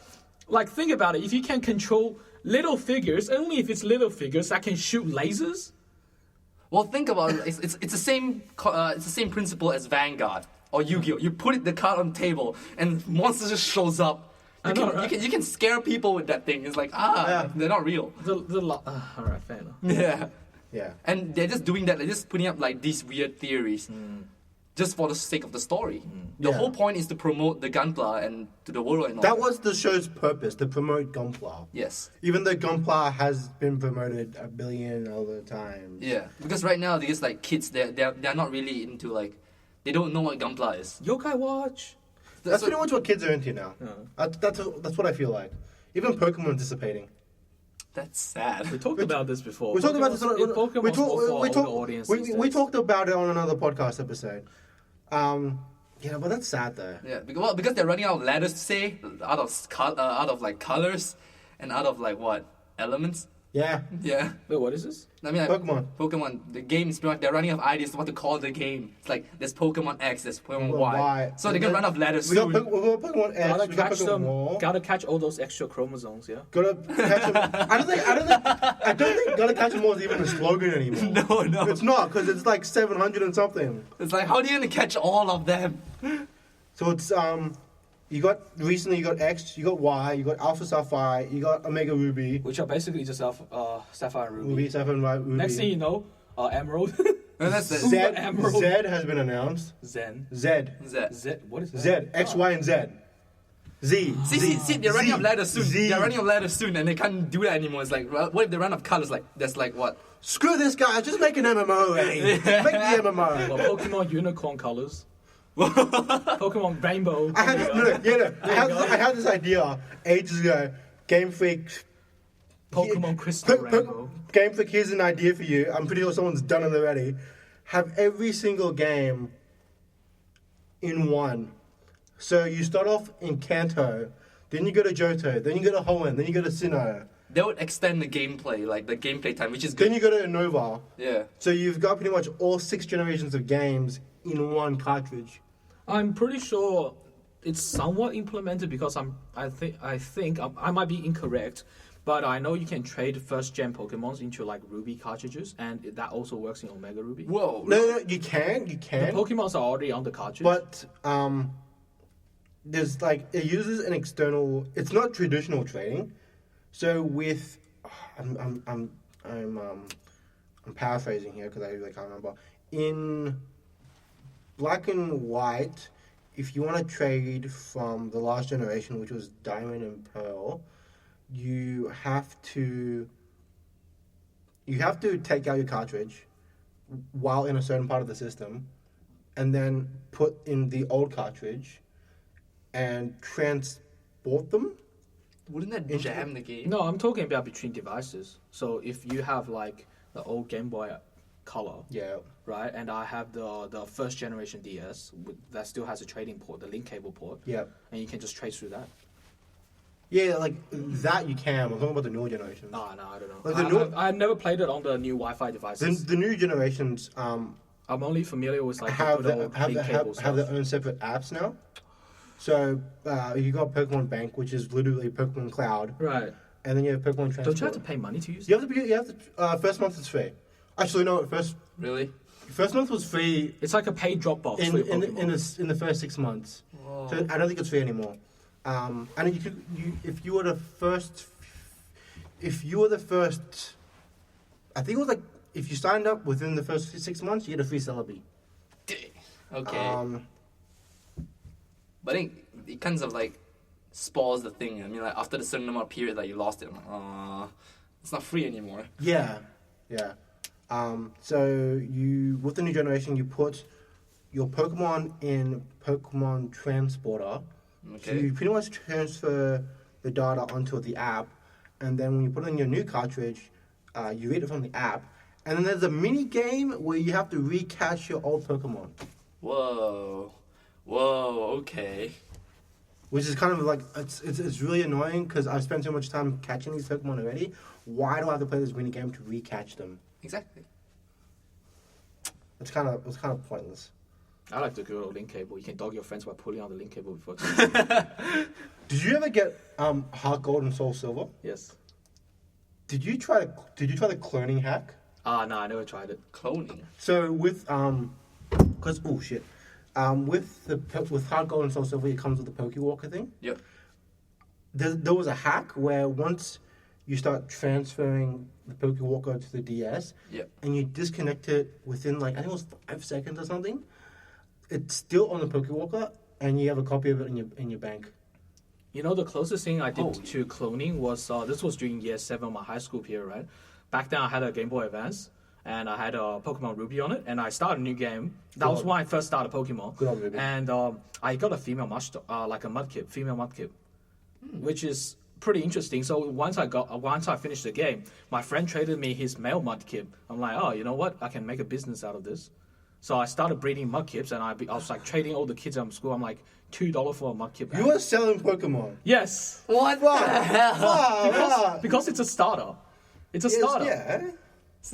Like, think about it. If you can control little figures, only if it's little figures that can shoot lasers. Well, think about it. It's the same principle as Vanguard or Yu-Gi-Oh. You put the card on the table, and monster just shows up. You can scare people with that thing. It's like they're not real. All right, fair enough. Yeah. Yeah. And they're just doing that. They're just putting up like these weird theories, just for the sake of the story. The Yeah. whole point is to promote the Gunpla and to the world and all That was the show's purpose, to promote Gunpla. Yes. Even though Gunpla has been promoted a billion other times. Yeah. Because right now, these like kids, they're not really into like, they don't know what Gunpla is. Yokai Watch. That's So- pretty much what kids are into now. That's what I feel like. Even Pokemon dissipating. That's sad. We talked about this before. We talked about this. Pokemon's more for older audiences. We talked about it on another podcast episode. Yeah, but that's sad though. Yeah, because they're running out of letters to say, out of like colors, and out of like what elements. Yeah, Yeah, Wait, what is this? I mean, like, Pokemon. Pokemon. The game is pretty much they're running out of ideas to what to call the game. It's like there's Pokemon X, there's Pokemon Y. Y. So they're gonna run out of letters We got, soon. we got Pokemon X. Gotta We got catch Pokemon them. War. Gotta catch all those extra chromosomes. Yeah. Gotta catch them. I don't think gotta catch them all is even a slogan anymore. No, It's not, because it's like 700 and something. It's like how are you gonna catch all of them? So it's you got X, you got Y, you got Alpha Sapphire, you got Omega Ruby, Which are basically just Sapphire and Ruby. Ruby Sapphire, Ruby. Next thing you know, Emerald. And that's the Z Emerald. Z has been announced. Zen. Z Z. What is that? Z X Y and Z. Z. See, they're running out of letters soon. Z. They're running out of letters soon, and they can't do that anymore. It's like, well, what if they run out of colors? Like, that's like what? Screw this guy. Just make an MMO. Make the MMO. Well, Pokemon unicorn colors. Pokemon rainbow. I had this idea ages ago. Game Freak. Pokemon Crystal Rainbow. Game Freak, here's an idea for you. I'm pretty sure someone's done it already. Have every single game in one. So you start off in Kanto, then you go to Johto, then you go to Hoenn, then you go to Sinnoh, They would extend the gameplay, like the gameplay time, which is good. then you go to Nova. Yeah. So you've got pretty much all 6 generations of games in one cartridge. I'm pretty sure it's somewhat implemented because I think I might be incorrect, but I know you can trade first gen Pokemons into like Ruby cartridges, and that also works in Omega Ruby. Whoa. No, you can. The Pokemons are already on the cartridge. But there's like it uses an external. It's not traditional trading. So with, I'm paraphrasing here because I really can't remember. In Black and White, if you want to trade from the last generation, which was Diamond and Pearl, you have to take out your cartridge while in a certain part of the system, and then put in the old cartridge and transport them. Wouldn't that jam the game? No, I'm talking about between devices. So if you have like the old Game Boy Color, Yeah. right, and I have the first generation DS that still has a trading port, the link cable port, Yeah. and you can just trade through that. Yeah, like that you can. I'm talking about the newer generations. No, I don't know. Like the I've never played it on the new Wi-Fi devices. The new generations, I'm only familiar with like have the good old link cable have their stuff. own separate apps now. So you got Pokemon Bank, which is literally Pokemon Cloud, Right. and then you have Pokemon Transport. Don't you have to pay money to use it? You have to. First month is free. Actually, no. Really? First month was free It's like a paid Dropbox for your Pokemon. in the first 6 months. Whoa. So I don't think it's free anymore. And if you were the first, I think it was like if you signed up within the first 6 months, you get a free Celebi. Okay. But I think it kind of like spoils the thing. I mean, like after the certain amount of period that you lost it, I'm like, it's not free anymore. Yeah. So with the new generation, you put your Pokemon in Pokemon Transporter. So Okay. you pretty much transfer the data onto the app, and then when you put it in your new cartridge, you read it from the app, and then there's a mini game where you have to recatch your old Pokemon, Whoa. Okay. which is kind of like it's really annoying because I've spent so much time catching these Pokemon already. Why do I have to play this mini game to recatch them? Exactly. It's kind of pointless. I like the good old link cable. You can dog your friends by pulling on the link cable before. Did you ever get Heart Gold and Soul Silver? Yes. Did you try the cloning hack? No, I never tried it. Cloning. So with with Heart Gold and Soul Silver, it comes with the Pokewalker thing. Yep. There was a hack where once you start transferring the Pokewalker to the DS, Yep. and you disconnect it within like I think it was 5 seconds or something, it's still on the Pokewalker, and you have a copy of it in your bank. You know, the closest thing I did Oh. to cloning was this was during year 7 of my high school period, right? Back then, I had a Game Boy Advance, and I had a Pokemon Ruby on it, and I started a new game. That was when I first started Pokemon. Good old Ruby. And I got a female like a Mudkip, female Mudkip, which is pretty interesting. So once I finished the game, my friend traded me his male Mudkip. I'm like, oh, you know what? I can make a business out of this. So I started breeding Mudkips, and I was like trading all the kids at school. I'm like $2 for a Mudkip. You were selling Pokemon. Yes, What the hell? because it's a starter. It's a starter. Yeah.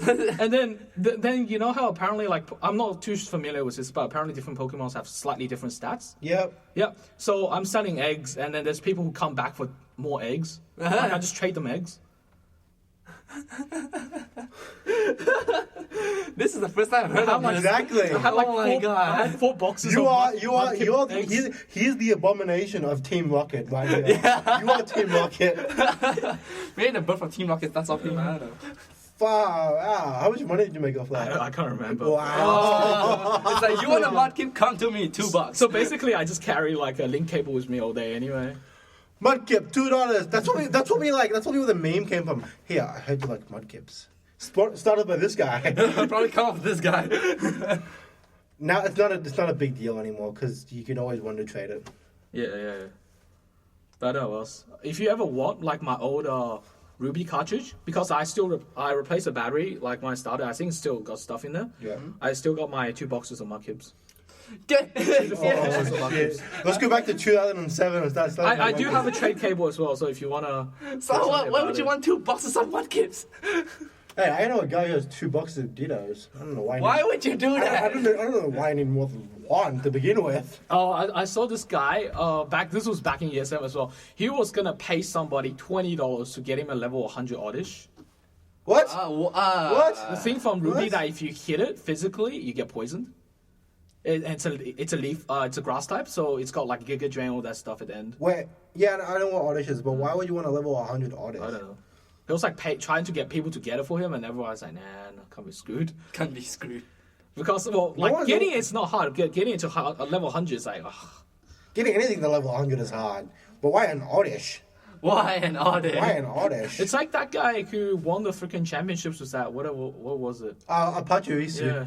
And then you know how apparently like I'm not too familiar with this, but apparently different Pokemons have slightly different stats. Yep. Yeah. So I'm selling eggs, and then there's people who come back for more eggs. Like, I just trade them eggs. This is the first time I've heard of this. Exactly. I had like Oh my God. I had 4 boxes. You of are Mudkip eggs. he's the abomination of Team Rocket right here. You are Team Rocket. Maybe the birth of Team Rocket, that's all people, I don't know. Wow. How much money did you make off that? I can't remember. Wow. It's like, you want a Mudkip? Come to me, $2. So basically, I just carry like a link cable with me all day anyway. Mudkip, $2. That's what where the meme came from. Here, I heard you like Mudkips. Started by this guy. Probably come up with this guy. Now it's not a big deal anymore because you can always wonder trade it. Yeah. But if you ever want like my old Ruby cartridge, because I replaced the battery like when I started, I think it's still got stuff in there. Yeah. I still got my 2 boxes of Mudkips. Oh, shit. Let's go back to 2007 and start. I do have a trade cable as well, so if you wanna. So why would you want 2 boxes of Mudkips? Hey, I know a guy who has 2 boxes of Dittos. I don't know why. Why would you do I that? don't know why I need more than one to begin with. Oh, I saw this guy this was back in year 7 as well. He was gonna pay somebody $20 to get him a level 100 oddish. What? The thing from Ruby What? that if you hit it physically, you get poisoned. It's a leaf, it's a grass type, so it's got like Giga Drain, all that stuff at the end. Wait, yeah, I know what Oddish is, but why would you want to level 100 Oddish? I don't know. He was like trying to get people to get it for him, and everyone was like, nah, can't be screwed. Can't be screwed. Because, getting it's not hard. Getting it to a level 100 is like, ugh. Getting anything to level 100 is hard, but why an Oddish? Why an Oddish? Why an Oddish? It's like that guy who won the freaking championships with that. What was it? Apache Risu.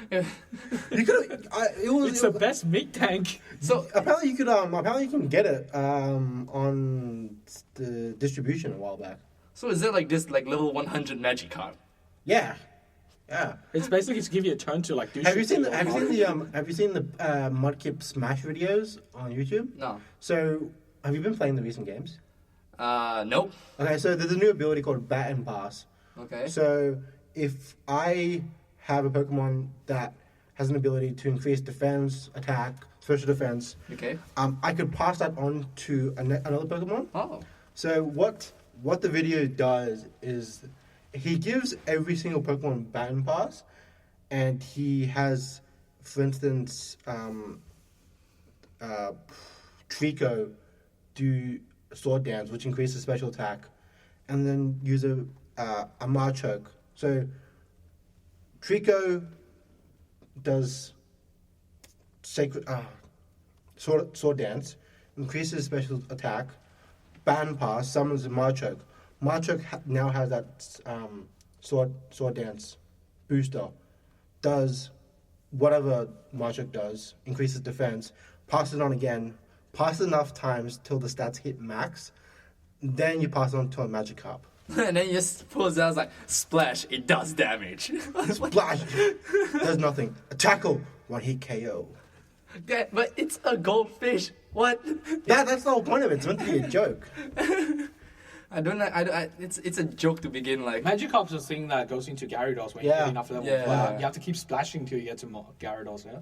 Yeah. You could. It's the best meat tank. So Apparently you could. Apparently you can get it on the distribution a while back. So is it like this like level 100 magic card? Yeah. It's basically to give you a turn to like do Have you shit seen to the your Have you seen the Mudkip Smash videos on YouTube? No. So have you been playing the recent games? Nope. Okay, so there's a new ability called Bat and Pass. Okay. So if I have a Pokemon that has an ability to increase defense, attack, special defense, Okay. I could pass that on to another Pokemon. Oh. So what the video does is he gives every single Pokemon Baton Pass, and he has, for instance, Trico do Sword Dance, which increases special attack, and then use a Machoke. So Trico does sacred sword dance, increases special attack. Baton Pass summons a Machoke. Machoke now has that sword dance booster. Does whatever Machoke does, increases defense, passes it on again, passes enough times till the stats hit max, then you pass it on to a Magikarp. And then you just pulls out like splash. It does damage. Splash! Does nothing. A tackle! One hit KO. Yeah, but it's a goldfish. What? That's the whole point of it. It's meant to be a joke. I don't know. It's a joke to begin like. Magikarp's a thing that goes into Gyarados when you Yeah. get enough level. Yeah. You have to keep splashing till you get to Gyarados, yeah?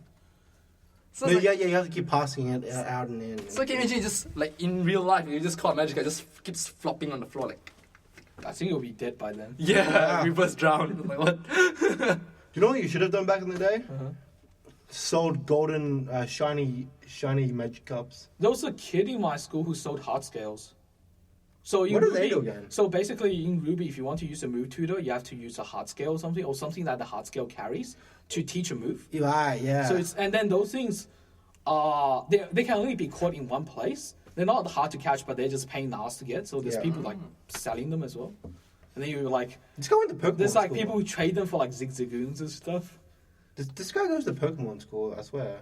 So No, it's like, you have to keep passing it out and in. so can you imagine just like in real life you just caught Magikarp just keeps flopping on the floor like. I think it'll be dead by then. Yeah, reverse drown. Like what? You know what you should have done back in the day? Uh-huh. Sold golden, shiny Magikarps. There was a kid in my school who sold heart scales. So in What do Ruby, they do again? So basically in Ruby, if you want to use a move tutor, you have to use a heart scale or something that the heart scale carries to teach a move. Right, yeah. So and then those things, they can only be caught in one place. They're not hard to catch, but they're just pain in the ass to get. So there's Yeah. people like selling them as well. And then you're like, This guy went to Pokemon there's like school. people who trade them for like zigzagoons and stuff. This guy goes to Pokemon school, I swear.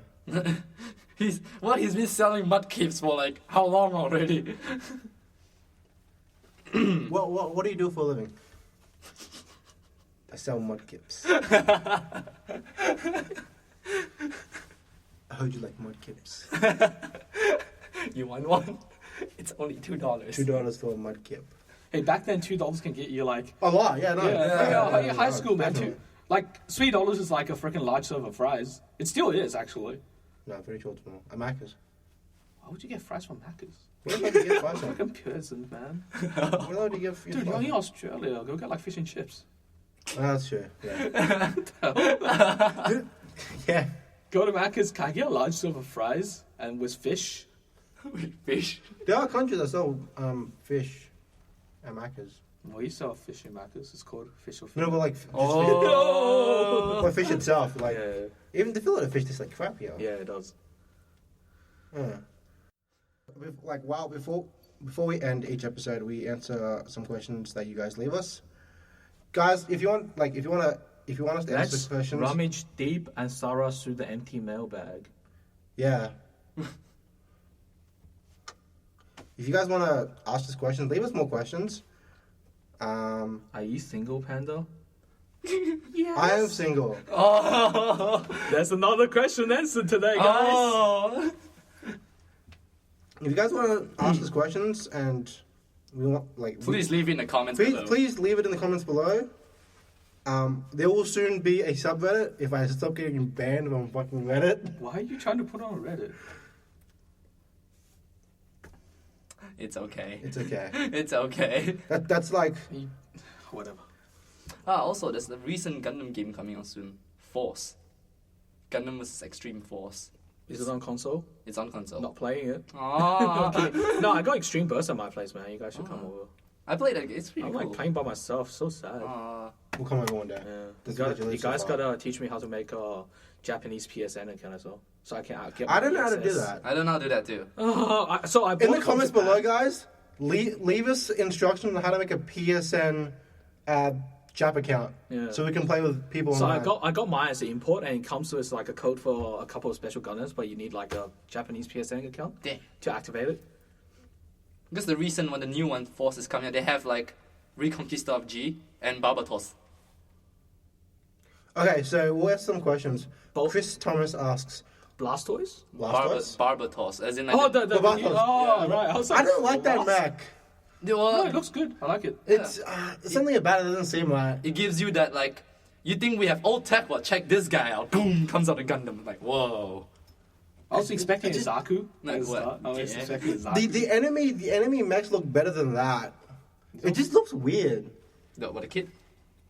He's been selling mudkips for like how long already? What do you do for a living? I sell mudkips. I heard you like mudkips. You want one? It's only $2. $2 for a mudkip. Hey, back then $2 can get you like A lot, yeah, no. yeah, high no, school man definitely. too. Like $3 is like a freaking large serve of fries. It still is actually. No, I'm pretty sure it's more. A Macca's. Why would you get fries from Macca's? What about you get fries from? Freaking peasant, man. What about you get Dude, you're in Australia. Go get like fish and chips. Oh, that's true, yeah. Yeah. Go to Macca's. Can I get a large serve of fries and with fish? With fish. There are countries that sell fish at Macca's. We sell fish in Macca's. It's called fish or fish. No, but like, just Oh. but fish itself, like, Yeah, even the fillet of fish tastes like crap, yo. yeah, it does. Like, wow, before we end each episode, we answer some questions that you guys leave us. Guys, if you want us to answer Let's questions, rummage deep and thorough through the empty mailbag. yeah. If you guys want to ask us questions, leave us more questions. Are you single, Panda? I am single. Oh. There's another question answered today, guys. Oh. If you guys want to ask us questions and we want, like, Please leave it in the comments below. please leave it in the comments below. There will soon be a subreddit if I stop getting banned from fucking Reddit. Why are you trying to put on Reddit? It's okay. It's okay. It's okay. That's like, Whatever. Also, there's a recent Gundam game coming out soon. Force. Gundam vs. Extreme Force. Is it on console? It's on console. Not playing it. Ah. No, I got Extreme Burst at my place, man. You guys should come over. I played it. It's pretty I'm cool. like playing by myself. So sad. we'll come over one day. Yeah. That's You what you live so guys far. gotta teach me how to make a Japanese PSN account as well, so I can get. I my don't know how to do PSS. that. I don't know how to do that too. So I In bought the it from comments Japan. below, guys, leave us instructions on how to make a PSN Jap account. Yeah. So we can play with people So online. I got mine as an import, and it comes with like a code for a couple of special Gundams, but you need like a Japanese PSN account Damn. to activate it. Because the recent one, the new one, Force is coming out, they have like Reconquista of G and Barbatos. Okay, so we'll ask some questions. Both. Chris Thomas asks, Blastoise? Blastoise? Barbatos, as in like Oh, the, the Barbatos. oh, right. I was like, I don't like that what? mech. well, No, it looks good. I like it. It's something about it doesn't seem right. it gives you that like You think we have old tech? Well, check this guy out. Boom, comes out a Gundam. Like, whoa. I was expecting a Zaku. Like at the what? start. I was Yeah. expecting a Zaku. The enemy mechs look better than that. It just looks weird. No, what a kid.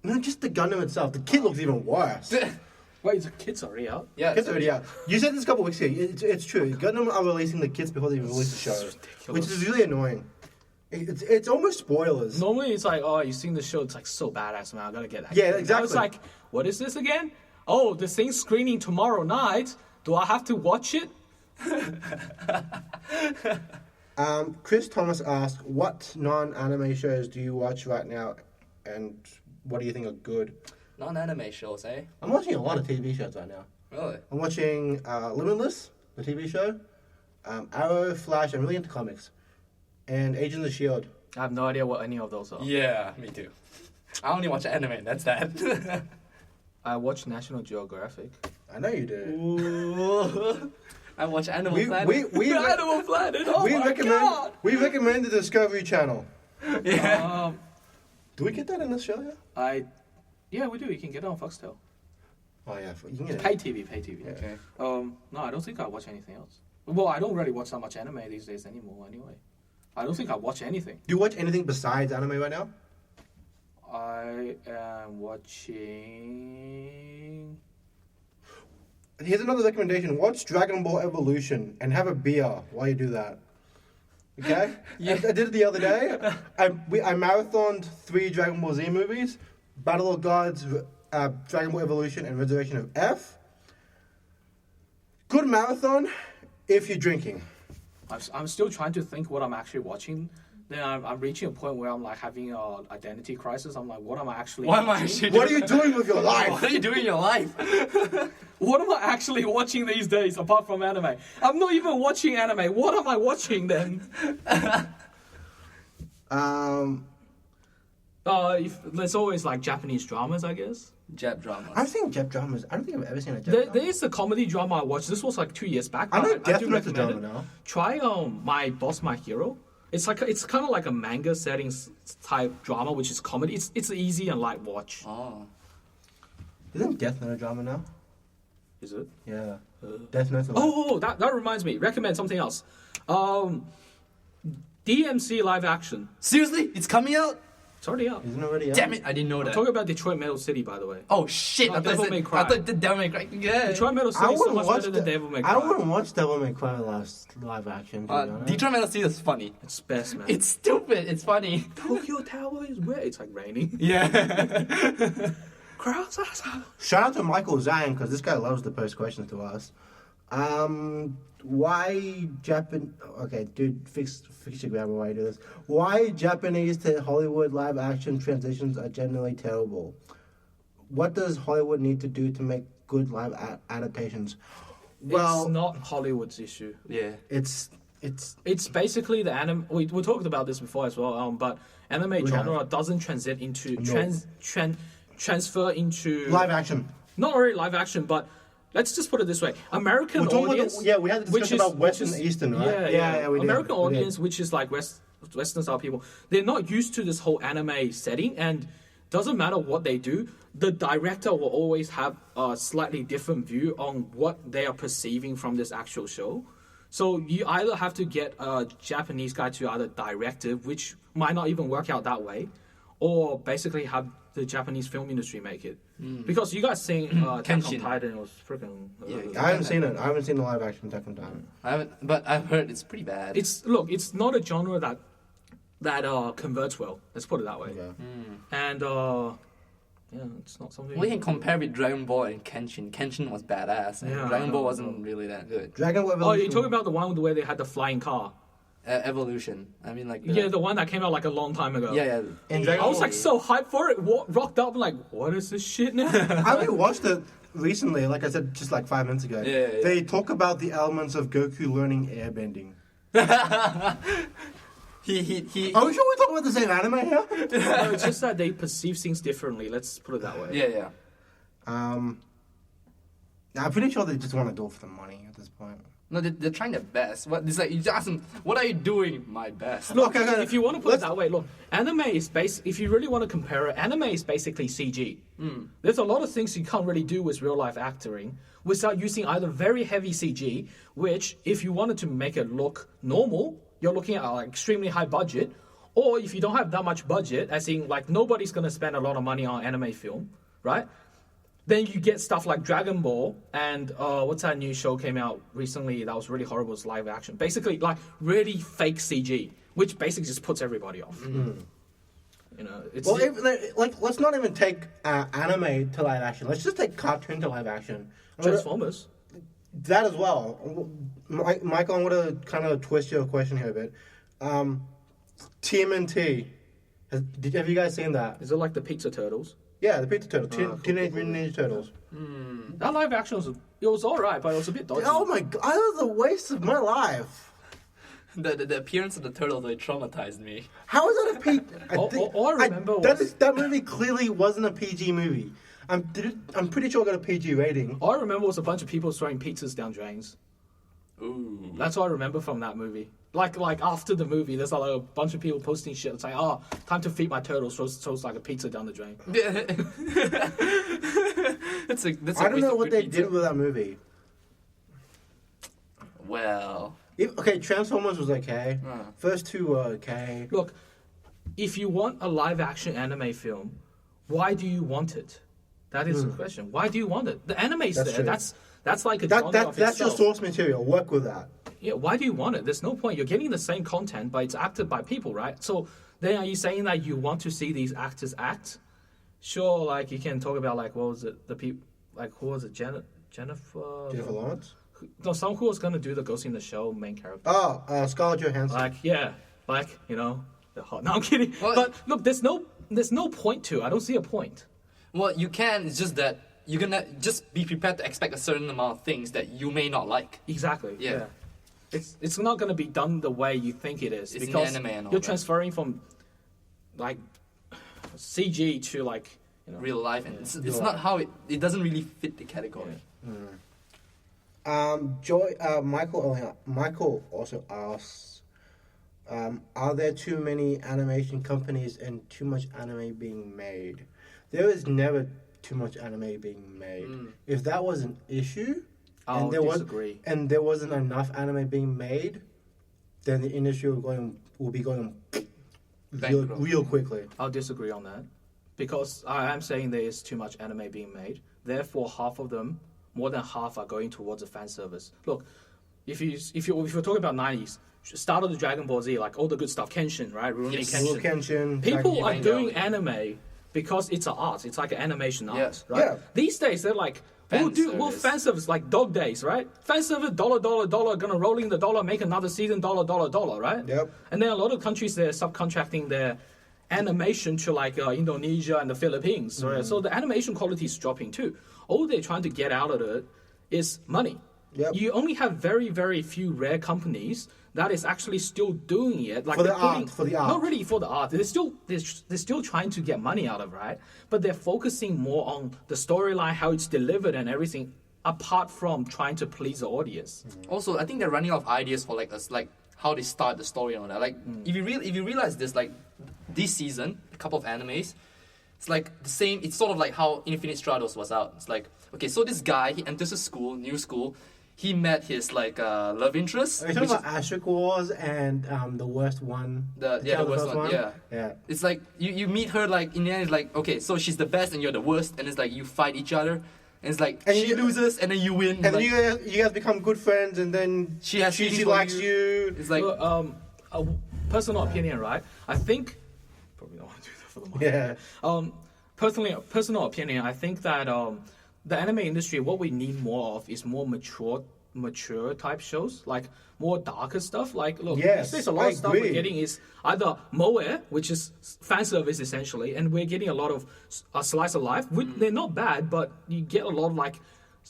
No, just the Gundam itself. The kid looks even worse. Wait, the kid's already out? Yeah, Kids already out. You said this a couple weeks ago. It's true. Gundam are releasing the kids before they even release the show, ridiculous. which is really annoying. It's almost spoilers. Normally it's like, oh, you've seen the show, it's like so badass, man, I gotta get that. Yeah, game. Now exactly. it's like, what is this again? Oh, this thing's screening tomorrow night. Do I have to watch it? Chris Thomas asked, "What non-anime shows do you watch right now, and what do you think are good?" Non-anime shows, eh? I'm watching a lot of TV shows right now. Really? I'm watching Limitless, the TV show, Arrow, Flash. I'm really into comics, and Agents of Shield. I have no idea what any of those are. Yeah, me too. I only watch anime, that's that. I watch National Geographic. I know you do. Ooh. I watch Animal Planet. Animal Planet, oh my god! We recommend the Discovery Channel. Yeah. Do we get that in this show? Yeah, we do. You can get it on Foxtel. Oh yeah, you can get it. Pay TV. Yeah. Okay. No, I don't think I watch anything else. Well, I don't really watch that much anime these days anymore. Anyway, I don't think I watch anything. Do you watch anything besides anime right now? I am watching. Here's another recommendation. Watch Dragon Ball Evolution and have a beer while you do that. Okay? Yeah. I did it the other day. I marathoned 3 Dragon Ball Z movies. Battle of Gods, Dragon Ball Evolution, and Resurrection of F. Good marathon if you're drinking. I'm still trying to think what I'm actually watching. Then I'm reaching a point where I'm like having an identity crisis. I'm like, what am I actually What am I watching? actually What are you doing with your life? What are you doing in your life? What am I actually watching these days apart from anime? I'm not even watching anime. What am I watching then? There's always like Japanese dramas, I guess. Jap dramas. I've seen Jap dramas. I don't think I've ever seen a Jap There drama. is a comedy drama I watched. This was like 2 years back. I know do Death Note's a recommend drama it. now. Try My Boss, My Hero. It's kind of like a manga settings type drama, which is comedy. It's easy and light watch. Oh. Isn't Death Note a drama now? Is it? Yeah. Death Note's a drama. Oh, that reminds me. Recommend something else. DMC live action. Seriously? It's coming out? It's already out. Isn't it already out? Damn it, I didn't know I'm that. talking about Detroit Metal City, by the way. Oh shit, No, Devil May Cry. I thought the Devil May Cry. Yeah. Detroit Metal City is so much better than Devil May Cry. I wouldn't watch Devil May Cry live action. To be honest. Detroit Metal City is funny. It's best, man. It's stupid, it's funny. Tokyo Tower is where it's like raining. Yeah. Shout out to Michael Zhang because this guy loves to post questions to us. Why Japan? Okay, dude, fix your grammar while you do this. Why Japanese to Hollywood live action transitions are generally terrible? What does Hollywood need to do to make good live adaptations? Well, It's not Hollywood's issue. Yeah. it's It's basically the anime. We talked about this before as well. But anime We genre have. doesn't transit into No. transfer into live action. Not really live action, but let's just put it this way: American We're talking audience. about we had the which discussion is- about Western which and is- Eastern, right? Yeah, we did. American We did. audience, which is like Western style people, they're not used to this whole anime setting, and doesn't matter what they do, the director will always have a slightly different view on what they are perceiving from this actual show. So you either have to get a Japanese guy to either direct it, which might not even work out that way, or basically have the Japanese film industry make it. Because you guys saying Attack on Kenshin. Titan was freaking. Yeah, I haven't seen it. I haven't seen the live action Attack on Titan. I haven't, but I've heard it's pretty bad. It's not a genre that converts well. Let's put it that way. Yeah. And it's not something. We can compare with Dragon Ball and Kenshin. Kenshin was badass. And Yeah, Dragon I Ball know, wasn't really that good. Dragon Ball Oh, Evolution. you're talking about the one where they had the flying car. Evolution. I mean, like. Yeah, the one that came out like a long time ago. Yeah. And Dragon I was Ball- like so hyped for it. Rocked up like, what is this shit now? I only watched it recently, like I said, just like 5 minutes ago. Yeah. They talk about the elements of Goku learning airbending. He. Are we sure we're talking about the same anime here? No, it's just that they perceive things differently. Let's put it that way. Yeah. I'm pretty sure they just want to do it for the money at this point. No, they're trying their best. What? It's like you just ask them, "What are you doing?" My best. Look, if you want to put it that way, look, anime is if you really want to compare it, anime is basically CG. There's a lot of things you can't really do with real life acting without using either very heavy CG, which if you wanted to make it look normal, you're looking at like extremely high budget, or if you don't have that much budget, as in like nobody's gonna spend a lot of money on anime film, right? Then you get stuff like Dragon Ball and what's that new show came out recently that was really horrible, it's live action. Basically, like really fake CG, which basically just puts everybody off. You know, it's let's not even take anime to live action. Let's just take cartoon to live action. Transformers. That as well. Michael, I'm gonna kind of twist your question here a bit. TMNT. Have you guys seen that? Is it like the Pizza Turtles? Yeah, the Pizza Turtles, Teenage Mutant Ninja Turtles. That live action was alright, but it was a bit dodgy. Oh my god, that was a waste of my life. The appearance of the turtle, they traumatized me. How is that a PG? All I remember that movie clearly wasn't a PG movie. I'm pretty sure it got a PG rating. All I remember was a bunch of people throwing pizzas down drains. Ooh. That's what I remember from that movie. Like after the movie, there's like a bunch of people posting shit. It's like, oh, time to feed my turtles. Throws like a pizza down the drain. I don't know what they did with that movie. Well. Okay, Transformers was okay. First two were okay. Look, if you want a live action anime film, why do you want it? That is the question. Why do you want it? The anime's there. True. That's like a genre of that's your itself. source material. Work with that. Yeah, why do you want it? There's no point. You're getting the same content, but it's acted by people, right? So then are you saying that you want to see these actors act? Sure, like you can talk about like what was it? The people like who was it? Jennifer Lawrence? No, someone who was gonna do the Ghost in the Shell main character. Oh, Scarlett Johansson. Like you know, they're hot. No, I'm kidding. Well, but look, there's no point to it. I don't see a point. Well, you can. It's just that you're gonna just be prepared to expect a certain amount of things that you may not like. Exactly. Yeah. It's not gonna be done the way you think it is it's because anime and all you're that. transferring from like CG to like Real life, and it's not how it doesn't really fit the category. Yeah. Michael also asks, are there too many animation companies and too much anime being made? There is never too much anime being made. If that was an issue, I'll disagree. And there wasn't enough anime being made, then the industry will be going real quickly. I'll disagree on that because I am saying there is too much anime being made. Therefore, half of them, more than half, are going towards a fan service. Look, if you're talking about 90s, start of the Dragon Ball Z, like all the good stuff, Kenshin, right? Rurouni Kenshin. People are doing anime because it's an art. It's like an animation art, right? Yeah. These days they're like, we'll fan service like Dog Days, right? Fan service, $, gonna roll in the dollar, make another season, $, right? Yep. And then a lot of countries, they're subcontracting their animation to like Indonesia and the Philippines, right? So the animation quality is dropping too. All they're trying to get out of it is money. Yep. You only have very, very few rare companies that is actually still doing it. Like for the art. Not really for the art. They're still trying to get money out of it, right? But they're focusing more on the storyline, how it's delivered and everything, apart from trying to please the audience. Also, I think they're running out of ideas for like how they start the story and all that. Like if you realize this, like this season, a couple of animes, it's like the same. It's sort of like how Infinite Stratos was out. It's like, okay, so this guy, he enters a school, new school. He met his like love interest. Are you talking about Ashik Wars and the worst one? The worst one. Yeah. It's like you meet her like in the end. It's like, okay, so she's the best and you're the worst, and it's like you fight each other, and it's like she loses and then you win. And like, then you guys become good friends, and then she likes you. It's like a personal opinion, right? I think probably don't want to do that for the money. Yeah. Personal opinion. I think that the anime industry, what we need more of is more mature type shows, like more darker stuff. Like, look, there's a lot of stuff we're getting is either moe, which is fan service essentially, and we're getting a lot of slice of life. They're not bad, but you get a lot of like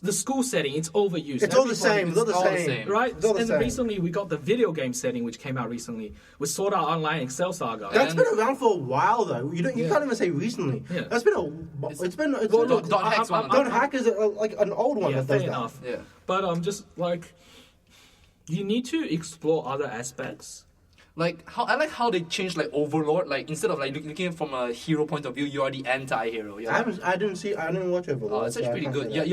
the school setting, it's overused. It's all the Everybody- same. It's all the all the same. same. Right? It's all the And same. recently we got the video game setting, which came out recently, with Sword Art Online Excel Saga. That's And- been around for a while though. You Yeah. can't even say recently. Yeah. That's been it's been Well, look, Dot Hack's one. Don't Hack is like an old one Yeah, that fair does that. enough. Yeah. But just like, you need to explore other aspects. Like how I like how they changed like Overlord. Like instead of like looking from a hero point of view, you are the anti-hero. You're like, I didn't watch Overlord. oh, it's so actually I pretty can't good. say that.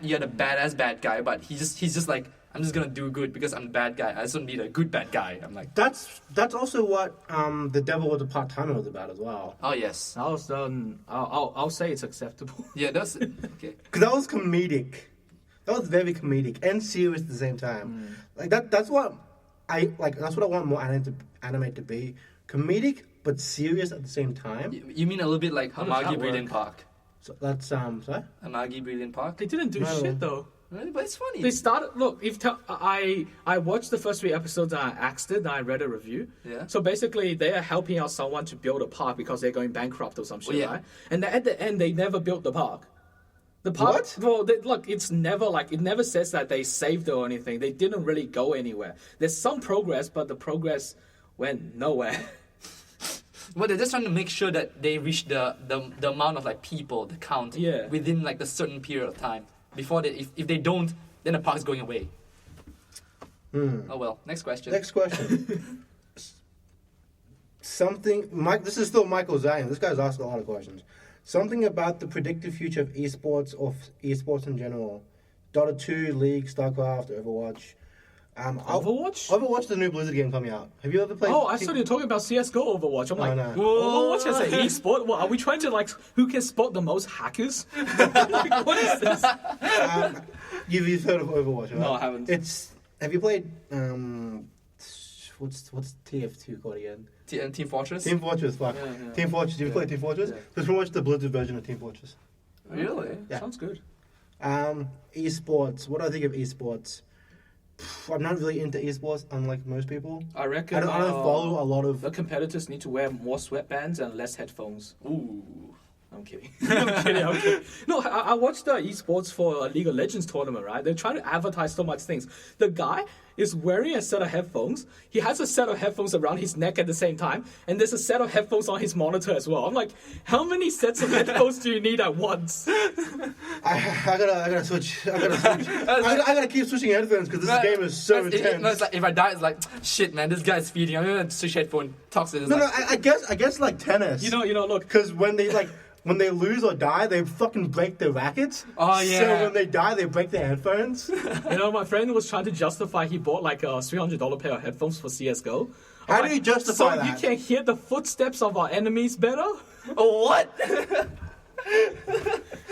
You're the badass bad guy, but he's just like, I'm just gonna do good because I'm the bad guy. I just don't need a good bad guy. I'm like, That's also what The Devil Was a Part-Timer was about as well. oh yes, I'll say it's acceptable. yeah, that's okay. Because that was comedic. That was very comedic and serious at the same time. Like that's what I like. That's what I want more anime to be: comedic but serious at the same time. You mean a little bit like How does that Amagi work? Brilliant Park? So that's sorry. Amagi Brilliant Park. They didn't do No. shit though. Really? But it's funny. They started. Look, I watched the first 3 episodes and I axed it and I read a review. Yeah. So basically, they are helping out someone to build a park because they're going bankrupt or some shit, yeah. right? And at the end, they never built the park. The park. What? Well, look, it's never like it never says that they saved it or anything. They didn't really go anywhere. There's some progress, but the progress went nowhere. Well, they're just trying to make sure that they reach the amount of like people, the count, Yeah. within like the certain period of time. Before they, if they don't, then the park's going away. Oh well. Next question. Next question. Mike. This is still Michael Zion. This guy's asked a lot of questions. Something about the predictive future of esports or esports in general. Dota 2, League, StarCraft, Overwatch. Overwatch? Overwatch, the new Blizzard game coming out. Have you ever played? Oh, I thought you were talking about CS:GO Overwatch. I'm like, no. Overwatch as an esport? What, are we trying to like who can spot the most hackers? Like, what is this? You've heard of Overwatch, right? No, I haven't. Have you played what's TF2 called again? Team Fortress. Team Fortress. Fuck. Yeah. Team Fortress. You've played Team Fortress? Yeah. It's pretty much the Blizzard version of Team Fortress. Really? Yeah. Sounds good. Esports. What do I think of esports? I'm not really into esports, unlike most people. I reckon I don't follow a lot of. the competitors need to wear more sweatbands and less headphones. Ooh. I'm kidding. I'm kidding. No, I watched the esports for a League of Legends tournament, right? They're trying to advertise so much things. The guy is wearing a set of headphones. He has a set of headphones around his neck at the same time, and there's a set of headphones on his monitor as well. I'm like, how many sets of headphones do you need at once? I gotta switch. I gotta keep switching headphones because this game is so intense. No, it's like if I die, it's like shit, man. This guy's feeding. I'm gonna switch headphone. Talks to this. No, I guess like tennis. You know, look. Because when they lose or die, they fucking break their rackets. Oh, yeah. So when they die, they break their headphones. You know, my friend was trying to justify he bought like a $300 pair of headphones for CS:GO. How I'm do you justify so that? you can hear the footsteps of our enemies better? Oh what? That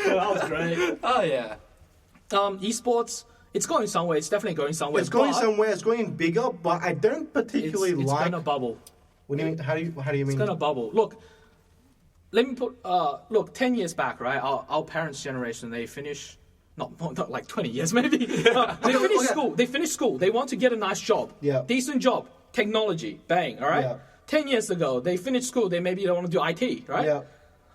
was great. Oh yeah. Esports, it's going somewhere. It's definitely going somewhere. It's going but somewhere. It's going bigger, but I don't particularly It's like. gonna bubble. What do you mean? How do you mean? It's gonna bubble. Look, let me put. Look, 10 years back, right? Our parents' generation, they finish. Not like 20 years, maybe. They finish school. They finish school. They want to get a nice job. Yeah. Decent job. Technology. Bang. All right. Yeah. 10 years ago, they finished school. They maybe don't want to do IT, right? Yeah.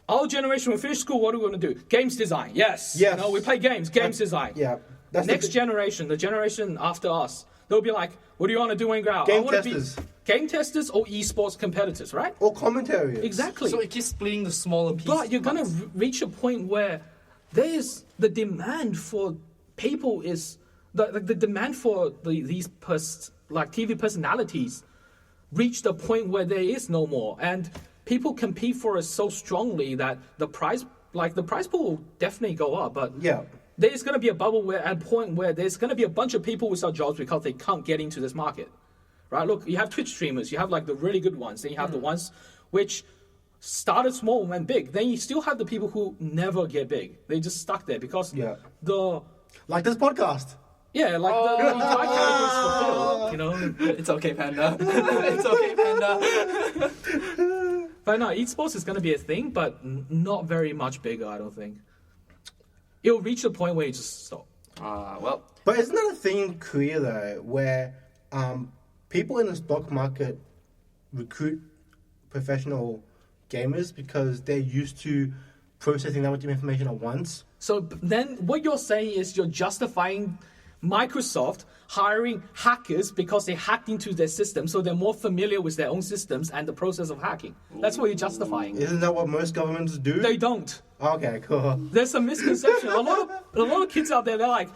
Our generation, we finish school. What are we going to do? Games design. Yes. Yes. You know, we play games. Games design. Yeah. That's Next generation, the generation after us, they'll be like, what do you want to do when you grow up? Game I wanna testers. Be game testers or esports competitors, right? Or commentary. Exactly. So it keeps splitting the smaller pieces. But you're going to reach a point where there's the demand for people is the demand for these TV personalities reach the point where there is no more, and people compete for it so strongly that the price pool will definitely go up. But Yeah. there's going to be a bubble where at a point where there's going to be a bunch of people without jobs because they can't get into this market, right? Look, you have Twitch streamers, you have like the really good ones, then you have the ones which started small and went big. Then you still have the people who never get big. They just stuck there because Like this podcast. the criteria is fulfilled, you know. It's okay, Panda. It's okay, Panda. But no, esports is going to be a thing, but not very much bigger, I don't think. It'll reach the point where you just stop. Well. But isn't that a thing in Korea though, where people in the stock market recruit professional gamers because they're used to processing that much information at once? So then what you're saying is you're justifying Microsoft hiring hackers because they hacked into their system, so they're more familiar with their own systems and the process of hacking. That's what you're justifying. Isn't that what most governments do? They don't. Okay, cool. There's a misconception. A lot of kids out there, they're like,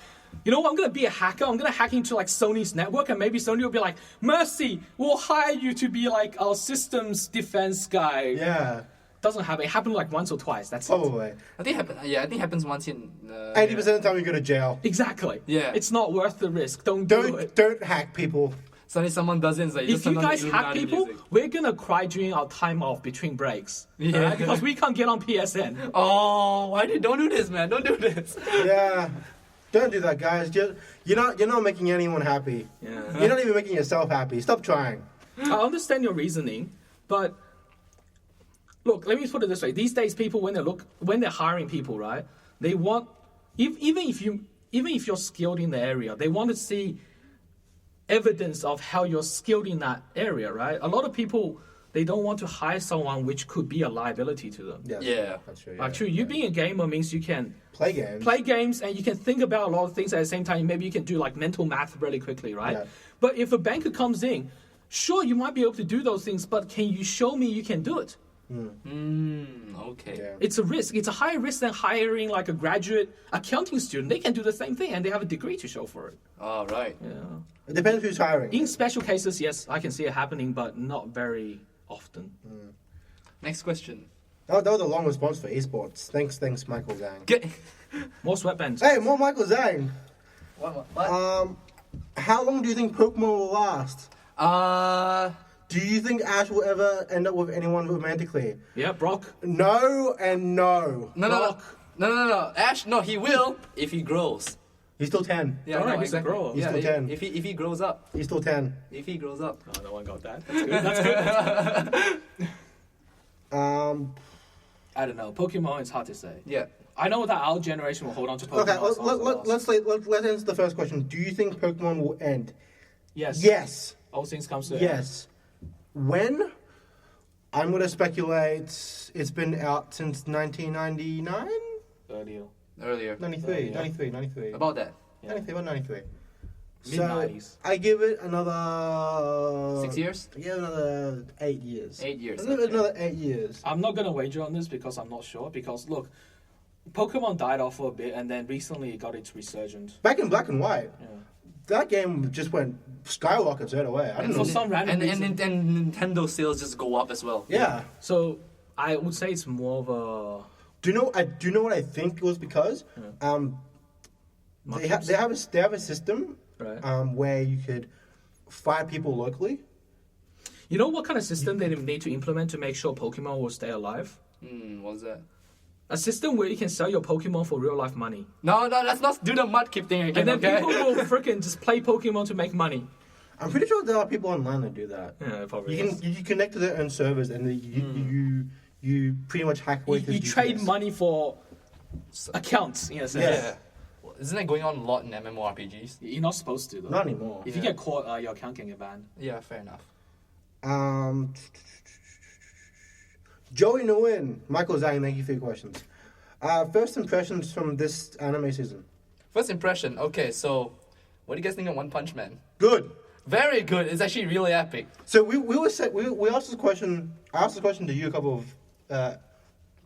you know what, I'm going to be a hacker. I'm going to hack into like Sony's network, and maybe Sony will be like, Mercy, we'll hire you to be like our systems defense guy. Yeah. Doesn't happen. It happened like once or twice. That's it. Probably. I think it happens once in. 80% of the time you go to jail. Exactly. Yeah. It's not worth the risk. Don't do it. Don't hack people. Suddenly someone does it. It's like, If you guys hack people, we're gonna cry during our time off between breaks. Yeah. Alright? Because we can't get on PSN. Oh, don't do this, man! Don't do this. Yeah. Don't do that, guys. You're not making anyone happy. Yeah. You're not even making yourself happy. Stop trying. I understand your reasoning, but look, let me put it this way: these days, people when they're hiring people, right? They want even if you're skilled in the area, they want to see evidence of how you're skilled in that area, right? A lot of people, they don't want to hire someone which could be a liability to them. Yeah. That's true. Like, true, you being a gamer means you can play games and you can think about a lot of things at the same time. Maybe you can do like mental math really quickly, right? Yeah. But if a banker comes in, sure, you might be able to do those things, but can you show me you can do it? Okay. Yeah. It's a risk. It's a higher risk than hiring like a graduate accounting student. They can do the same thing and they have a degree to show for it. All right. Yeah. It depends who's hiring. In special cases, yes, I can see it happening, but not very often. Next question. That was a long response for esports. Thanks, Michael Zhang. Get. More sweatbands. Hey, more Michael Zhang. What? How long do you think Pokemon will last? Do you think Ash will ever end up with anyone romantically? Yeah, Brock. No and no. No. Ash, no, he will if he grows. He's still 10. Yeah, Alright, no, he's a exactly. grower. He's Yeah, still 10. If he grows up. He's still 10. If he grows up. Oh, no one got that. That's good. That's good. I don't know. Pokemon, it's hard to say. Yeah. I know that our generation will hold on to Pokemon. Okay, let's answer the first question. Do you think Pokemon will end? Yes. Yes. All things comes to Yes. When? I'm going to speculate it's been out since 1999? Earlier. 93. 93. About that. Yeah. 93, about 93. Mid-90s. So, I give it another... 6 years? I give it another 8 years. 8 years. I give it another 8 years. I'm not going to wager on this because I'm not sure. Because, look, Pokemon died off for a bit and then recently it got its resurgence. Back in black and white, Yeah. that game just went skyrocket straight away. I don't And know. for some random reason. And Nintendo sales just go up as well. Yeah. So, I would say it's more of a... Do you know what I think it was because? They have a system Right. where you could fire people locally. You know what kind of system they need to implement to make sure Pokemon will stay alive? What's that? A system where you can sell your Pokemon for real life money. No, let's not do the mudkip thing again, And then okay? people will freaking just play Pokemon to make money. I'm pretty sure there are people online that do that. Yeah, probably. You connect to their own servers and you pretty much hack away. You trade money for accounts, in a sense. Yeah. Well, isn't that going on a lot in MMORPGs? You're not supposed to, though. Not anymore. If you get caught, your account can get banned. Yeah, fair enough. Joey Nguyen, Michael Zhang, thank you for your questions. First impressions from this anime season. First impression, okay, so what do you guys think of One Punch Man? Good. Very good. It's actually really epic. So we asked this question. I asked this question to you a couple of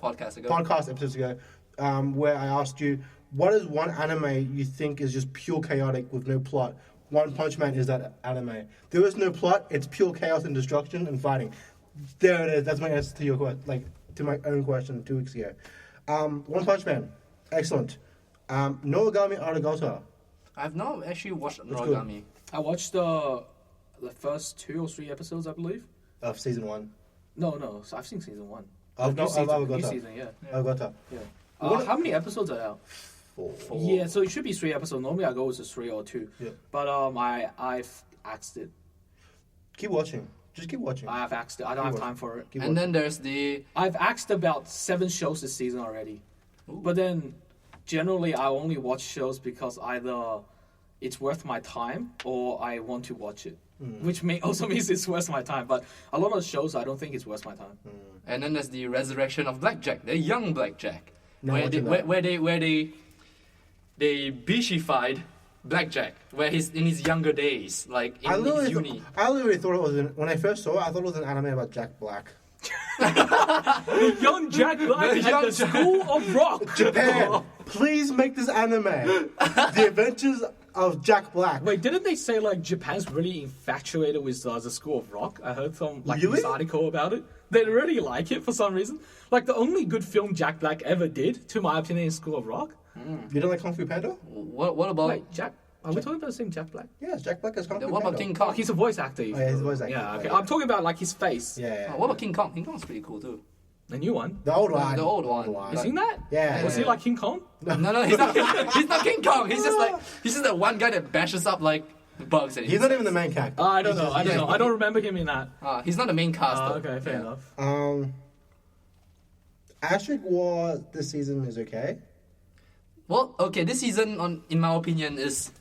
podcast episodes ago, where I asked you, what is one anime you think is just pure chaotic with no plot? One Punch Man is that anime. There is no plot. It's pure chaos and destruction and fighting. There it is. That's my answer to your question, to my own question 2 weeks ago. One Punch Man, excellent. Noragami Arigato. I've not actually watched That's Noragami. I watched the first 2 or 3 episodes, I believe. Of season 1. No. So I've seen season 1. Of New Arigato. season, yeah. Arigato. Yeah. How many episodes are out? 4. Yeah, so it should be 3 episodes. Normally I go with 3 or 2. Yeah. But I've axed it. Keep watching. Just keep watching. I've axed it. I don't have time for it. Keep And then there's the... I've axed about 7 shows this season already. Ooh. But then, generally, I only watch shows because either it's worth my time or I want to watch it. Which also means it's worth my time. But a lot of shows, I don't think it's worth my time. And then there's the resurrection of Blackjack, the young Blackjack. No, where watching they beachified Blackjack, where he's in his younger days, like in his uni. I literally thought it was when I first saw it. I thought it was an anime about Jack Black. The young Jack Black at the School of Rock. Japan, please make this anime. The Adventures of Jack Black. Wait, didn't they say like Japan's really infatuated with the School of Rock? I heard some like Really? this article about it. They really like it for some reason. Like the only good film Jack Black ever did, to my opinion, is School of Rock. You don't like Kung Fu Panda? What about Wait, Jack? Are we talking about the same Jack Black? Yes, Jack Black is Kung Fu what about Panda. King Oh, Kong? he's a voice actor. Oh, yeah, he's a voice actor. Yeah, okay. Yeah. I'm talking about like his face. Yeah. What about King Kong? King Kong's pretty cool too. The new one. The old one. The old one. You seen that? Yeah. Was he like King Kong? No, he's not. He's not King Kong. He's just that one guy that bashes up like bugs. And He's not even the main character. I don't know. He's just- I don't remember him in that. He's not the main cast. though. Okay, fair Yeah. enough. Astrid War this season is okay. Well, okay, this season, in my opinion, is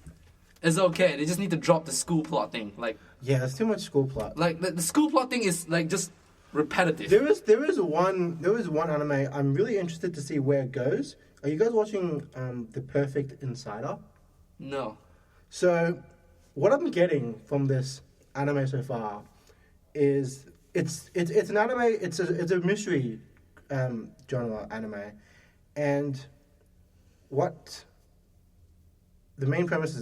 okay. They just need to drop the school plot thing. Like Yeah, there's too much school plot. the school plot thing is like just repetitive. There is one anime I'm really interested to see where it goes. Are you guys watching The Perfect Insider? No. So, what I'm getting from this anime so far is it's an anime. It's a mystery genre anime, and what the main premise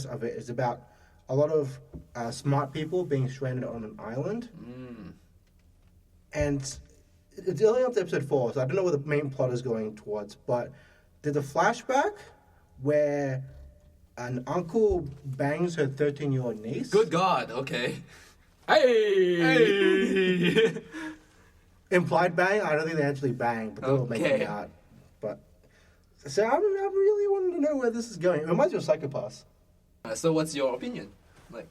of it is about a lot of smart people being stranded on an island, and it's only up to episode 4, so I don't know where the main plot is going towards. But there's a flashback where an uncle bangs her 13-year-old niece. Good God. Okay. Hey! Implied bang. I don't think they actually bang, but they were making Okay. out. But so I'm really wanting to know where this is going. It reminds me of Psychopaths. So what's your opinion? Like,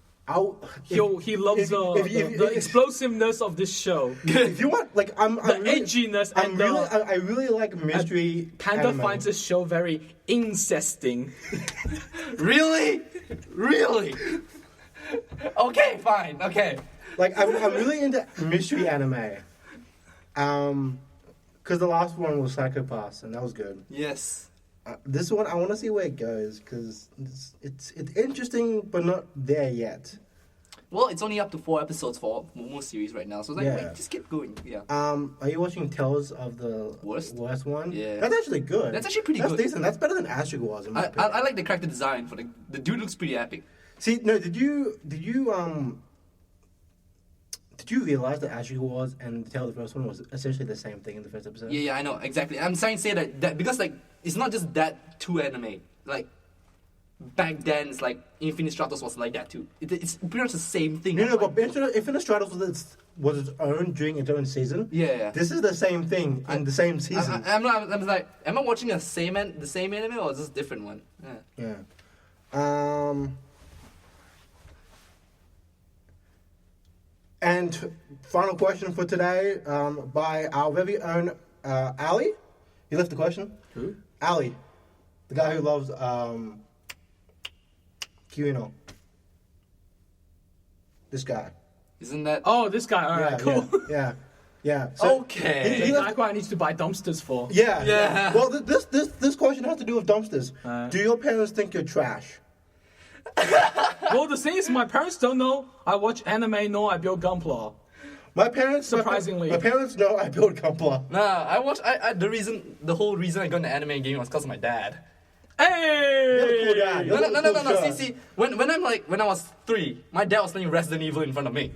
He loves the explosiveness of this show. If you want, like, I'm The really, edginess I'm and really, the... I really like mystery. Panda anime. finds this show very incesting. really? Okay, fine. Okay. Like, I'm really into mystery anime. Because the last one was Psychopaths, and that was good. Yes. This one, I want to see where it goes, because it's interesting, but not there yet. Well, it's only up to 4 episodes for Momo series right now, so it's like, Yeah. wait, just keep going. Yeah. Are you watching Tales of the Worst? one? Yeah. That's actually good. That's actually pretty That's good. decent. That's better than Astrid was, in my opinion. I like the character design for the dude looks pretty epic. See, no, did you realize that Astrid Wars and the Tale of the First One was essentially the same thing in the first episode? Yeah, I know, exactly. I'm trying to say that because like it's not just that 2 anime. Like back then, it's like Infinite Stratos was like that too. It's pretty much the same thing. No, Like, but Infinite Stratos was its own during its own season. yeah. This is the same thing in the same season. I'm like, am I watching the same anime or is this a different one? Yeah. Yeah. And final question for today, by our very own Ali. You left the question? Who? Ali, the guy who loves Kirino. This guy. Isn't that Oh, this guy. All right, cool. Yeah. So okay? he The left- guy I need to buy dumpsters for. Yeah. Yeah. Well, this question has to do with dumpsters. Do your parents think you're trash? Well, the thing is, my parents don't know I watch anime nor I build Gunpla. My parents, Surprisingly. my parents know I build Gunpla. Nah, the whole reason I got into anime and gaming was because of my dad. Hey! You're the cool dad. You're the cool No. shirt. See, when I was 3, my dad was playing Resident Evil in front of me.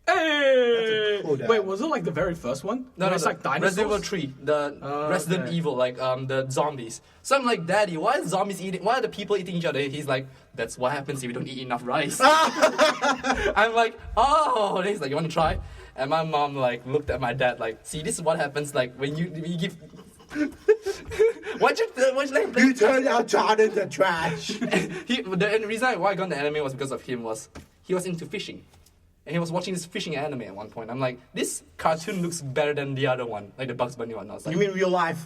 Hey! That's a cool dad. Wait, was it like the very first one? Where it's like dinosaurs? Resident Evil 3, the Resident okay. Evil, like the zombies. So I'm like, Daddy, why are the people eating each other? He's like, that's what happens if you don't eat enough rice. I'm like, oh. And he's like, you want to try? And my mom like looked at my dad like, see, this is what happens like when you give. Why'd you let him play? You turned our child into trash. The reason why I got into anime was because of him. He was into fishing, and he was watching this fishing anime at one point. I'm like, this cartoon looks better than the other one, like the Bugs Bunny one. I was like, You mean real life?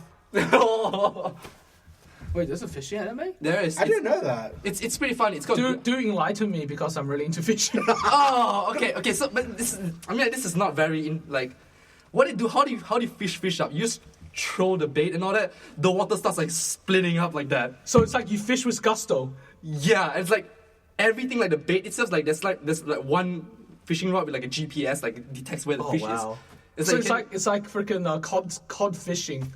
Wait, there's a fishing anime? there is. I didn't know that. It's pretty funny. It's called. Do enlighten me because I'm really into fishing. Oh, okay. So, but this is not very like. What do you do? How do you fish up? You just throw the bait and all that, the water starts like splitting up like that. So it's like you fish with gusto. Yeah, it's like everything like the bait itself, like there's one fishing rod with like a GPS, like it detects where the fish is. It's like freaking cod fishing.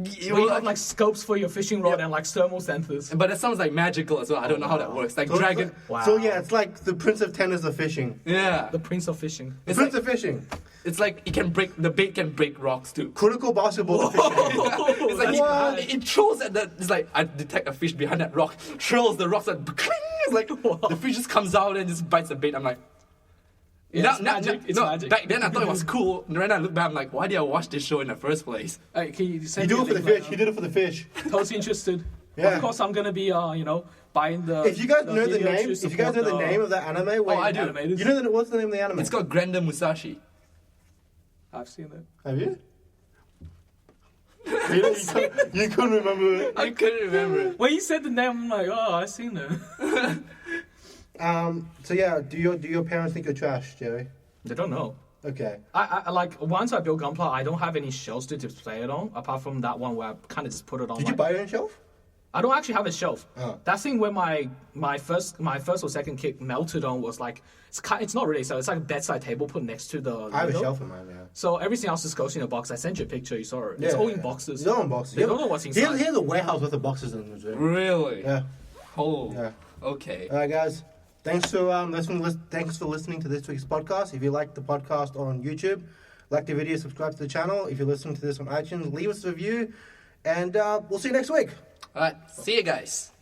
Yeah, Where you have like scopes for your fishing rod and like thermal sensors. but that sounds like magical as well. I don't know how that works. Like dragon. So yeah, it's like the Prince of Tennis of fishing. Yeah. The Prince of Fishing. The Prince of Fishing. It's like the bait can break rocks too. Critical basketball of fishing. It's like What? it throws at the. It's like I detect a fish behind that rock. Throws the rocks at. It's like the fish just comes out and just bites the bait. I'm like. Yeah, it's magic. It's magic. Back then I thought it was cool. And right now I look back, I'm like, why did I watch this show in the first place? Hey, can you He send did me it a for the link fish. right He did it for the fish. now? Totally interested. Yeah. Of course, I'm gonna be buying the. If you guys know the video name, to if you guys know support the name of that anime, wait, I do. animators. You know what's the name of the anime? It's called Gundam Musashi. I've seen it. Have you? You couldn't remember it. I couldn't remember it. When you said the name, I'm like, oh, I've seen it. So yeah, do your parents think you're trash, Jerry? They don't know. Okay. I like once I build Gunpla, I don't have any shelves to display it on, apart from that one where I kind of just put it on. Did you buy your own shelf? I don't actually have a shelf. Oh. That thing where my first or second kit melted on was like it's not really so. It's like a bedside table put next to the. I have a window. shelf in mine, yeah. So everything else just goes in a box. I sent you a picture. You saw it. It's all in boxes. It's all in boxes. They don't know what's inside. Here's a warehouse with the boxes in it. Really? Yeah. Oh. Yeah. Okay. All right, guys. Thanks for listening to this week's podcast. If you like the podcast on YouTube, like the video, subscribe to the channel. If you're listening to this on iTunes, leave us a review, and we'll see you next week. All right. See you guys.